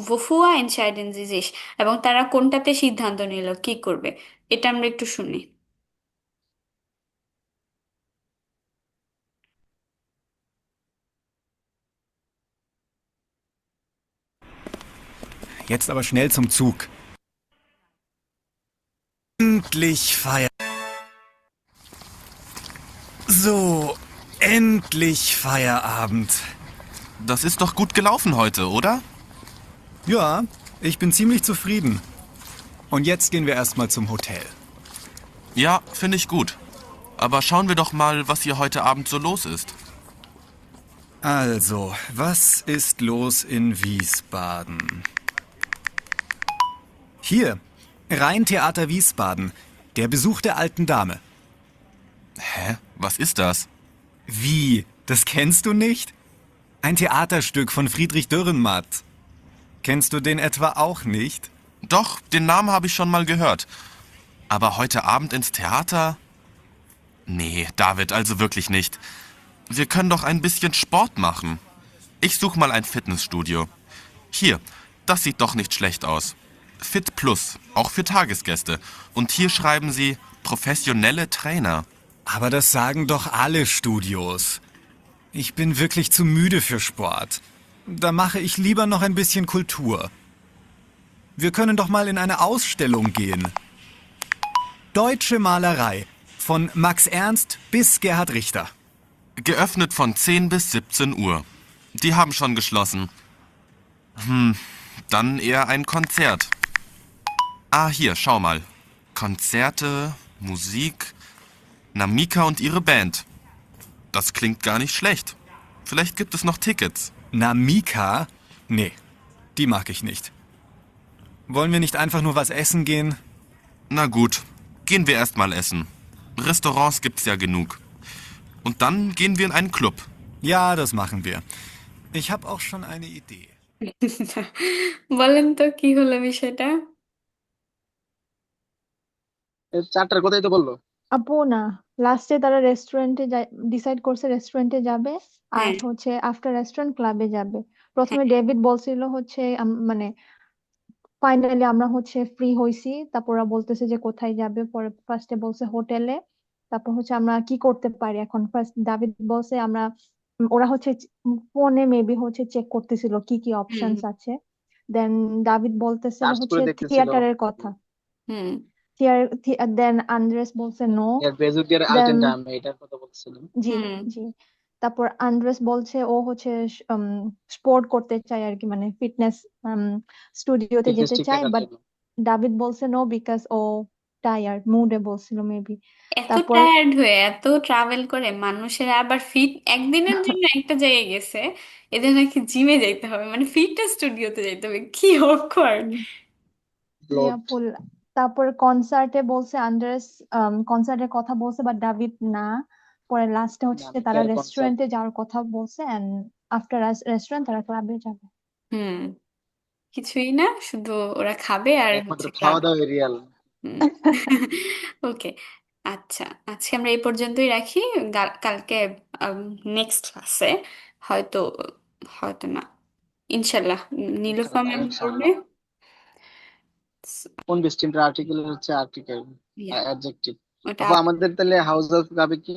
wofür entscheiden Sie sich, এবং তারা কোনটাতে সিদ্ধান্ত নিল কি করবে, এটা আমরা একটু শুনি। Jetzt aber schnell zum Zug. Endlich Feier. So, endlich Feierabend. Das ist doch gut gelaufen heute, oder? Ja, ich bin ziemlich zufrieden. Und jetzt gehen wir erstmal zum Hotel. Ja, finde ich gut. Aber schauen wir doch mal, was hier heute Abend so los ist. Also, was ist los in Wiesbaden? Hier, Rheintheater Wiesbaden. Der Besuch der alten Dame. Hä? Was ist das? Wie? Das kennst du nicht? Ein Theaterstück von Friedrich Dürrenmatt. Kennst du den etwa auch nicht? Doch, den Namen habe ich schon mal gehört. Aber heute Abend ins Theater? Nee, David, also wirklich nicht. Wir können doch ein bisschen Sport machen. Ich suche mal ein Fitnessstudio. Hier, das sieht doch nicht schlecht aus. Fit Plus, auch für Tagesgäste. Und hier schreiben sie professionelle Trainer. Aber das sagen doch alle Studios. Ich bin wirklich zu müde für Sport. Da mache ich lieber noch ein bisschen Kultur. Wir können doch mal in eine Ausstellung gehen. Deutsche Malerei. Von Max Ernst bis Gerhard Richter. Geöffnet von 10 bis 17 Uhr. Die haben schon geschlossen. Dann eher ein Konzert. Ah, hier, schau mal. Konzerte, Musik, Namika und ihre Band. Das klingt gar nicht schlecht. Vielleicht gibt es noch Tickets. Namika? Nee, die mag ich nicht. Wollen wir nicht einfach nur was essen gehen? Na gut, gehen wir erst mal essen. Restaurants gibt's ja genug. Und dann gehen wir in einen Club. Ja, das machen wir. Ich habe auch schon eine Idee. বলেন তো কি হলো বিষয়টা? চারটার কথাই তো বললো। আপু না, লাস্টে তারা রেস্টুরেন্টে ডিসাইড করছে রেস্টুরেন্টে যাবে, আর হ্যাঁ, হচ্ছে আফটার রেস্টুরেন্ট ক্লাবে যাবে। প্রথমে হ্যাঁ, ডেভিড বলছিল হচ্ছে মানে ফাইনালি আমরা হচ্ছে ফ্রি হইছি, তারপর ওরা বলতেছে যে কোথায় যাবে, পরে ফার্স্টে বলছে হোটেলে, তারপর হচ্ছে আমরা কি করতে পারি এখন। ফার্স্ট দাভিদ বলছে আমরা ওরা হচ্ছে ফোনে মেবি হচ্ছে চেক করতেছিল কি কি হুম, অপশনস আছে। দেন দাভিদ বলতেছিল সার্চ হচ্ছে করে দেখতেছিল। থিয়েটারের কথা। হুম, দেন আন্দ্রেস বলছে নো। এর বেজুকের দেন আলটেন ডাম এটার কথা বলছিলাম। জি হুম, জি তারপর আন্দ্রেস বলছে ও হচ্ছে স্পোর্ট করতে চায় আর কি, মানে ফিটনেস স্টুডিওতে ফিটনেস যেতে ঠিক চায়, থাকার বাট জন্য। দাভিদ বলছে নো বিকজ ও টায়ার্ড মুডে বলছিল মেবি। এত তারপর টায়ার্ড হয়ে এত ট্রাভেল করে মানুষের আবার ফিট, একদিনের জন্য একটা জায়গায় গেছে, এদের নাকি জিমে যাইতে হবে, মানে ফিটনেস স্টুডিওতে যাইতে হবে, কি অকওয়ার্ড। ইয়া ফুল। তারপর কনসার্টে বলছে আন্দ্রেস, কনসার্টের কথা বলছে বাট দাভিদ না। পরে লাস্টে হচ্ছে তারা নামিকার কনসার্ট। রেস্টুরেন্টে যাওয়ার কথা বলছে, এন্ড আফটার রেস্টুরেন্ট তারা ক্লাবে যাবে। হুম, কিছুই না, শুধু ওরা খাবে আর একমাত্র হচ্ছে খাওয়া ক্লাবে। দাওয়া রিয়াল। ওকে, আচ্ছা, আজকে আমরা এই পর্যন্তই রাখি। কালকে নেক্সট ক্লাসে হয়তো, হয়তো না, ইনশাল্লাহ নীলুফা ম্যাম করবে। ইনশাআল্লাহ। কোন বেস্ট টিমটা আর্টিকেল হচ্ছে আর্টিকেল ইয়া, অ্যাডজেক্টিভ। ওটা আপু আমাদের তাহলে হাউস অফ গাবে কি?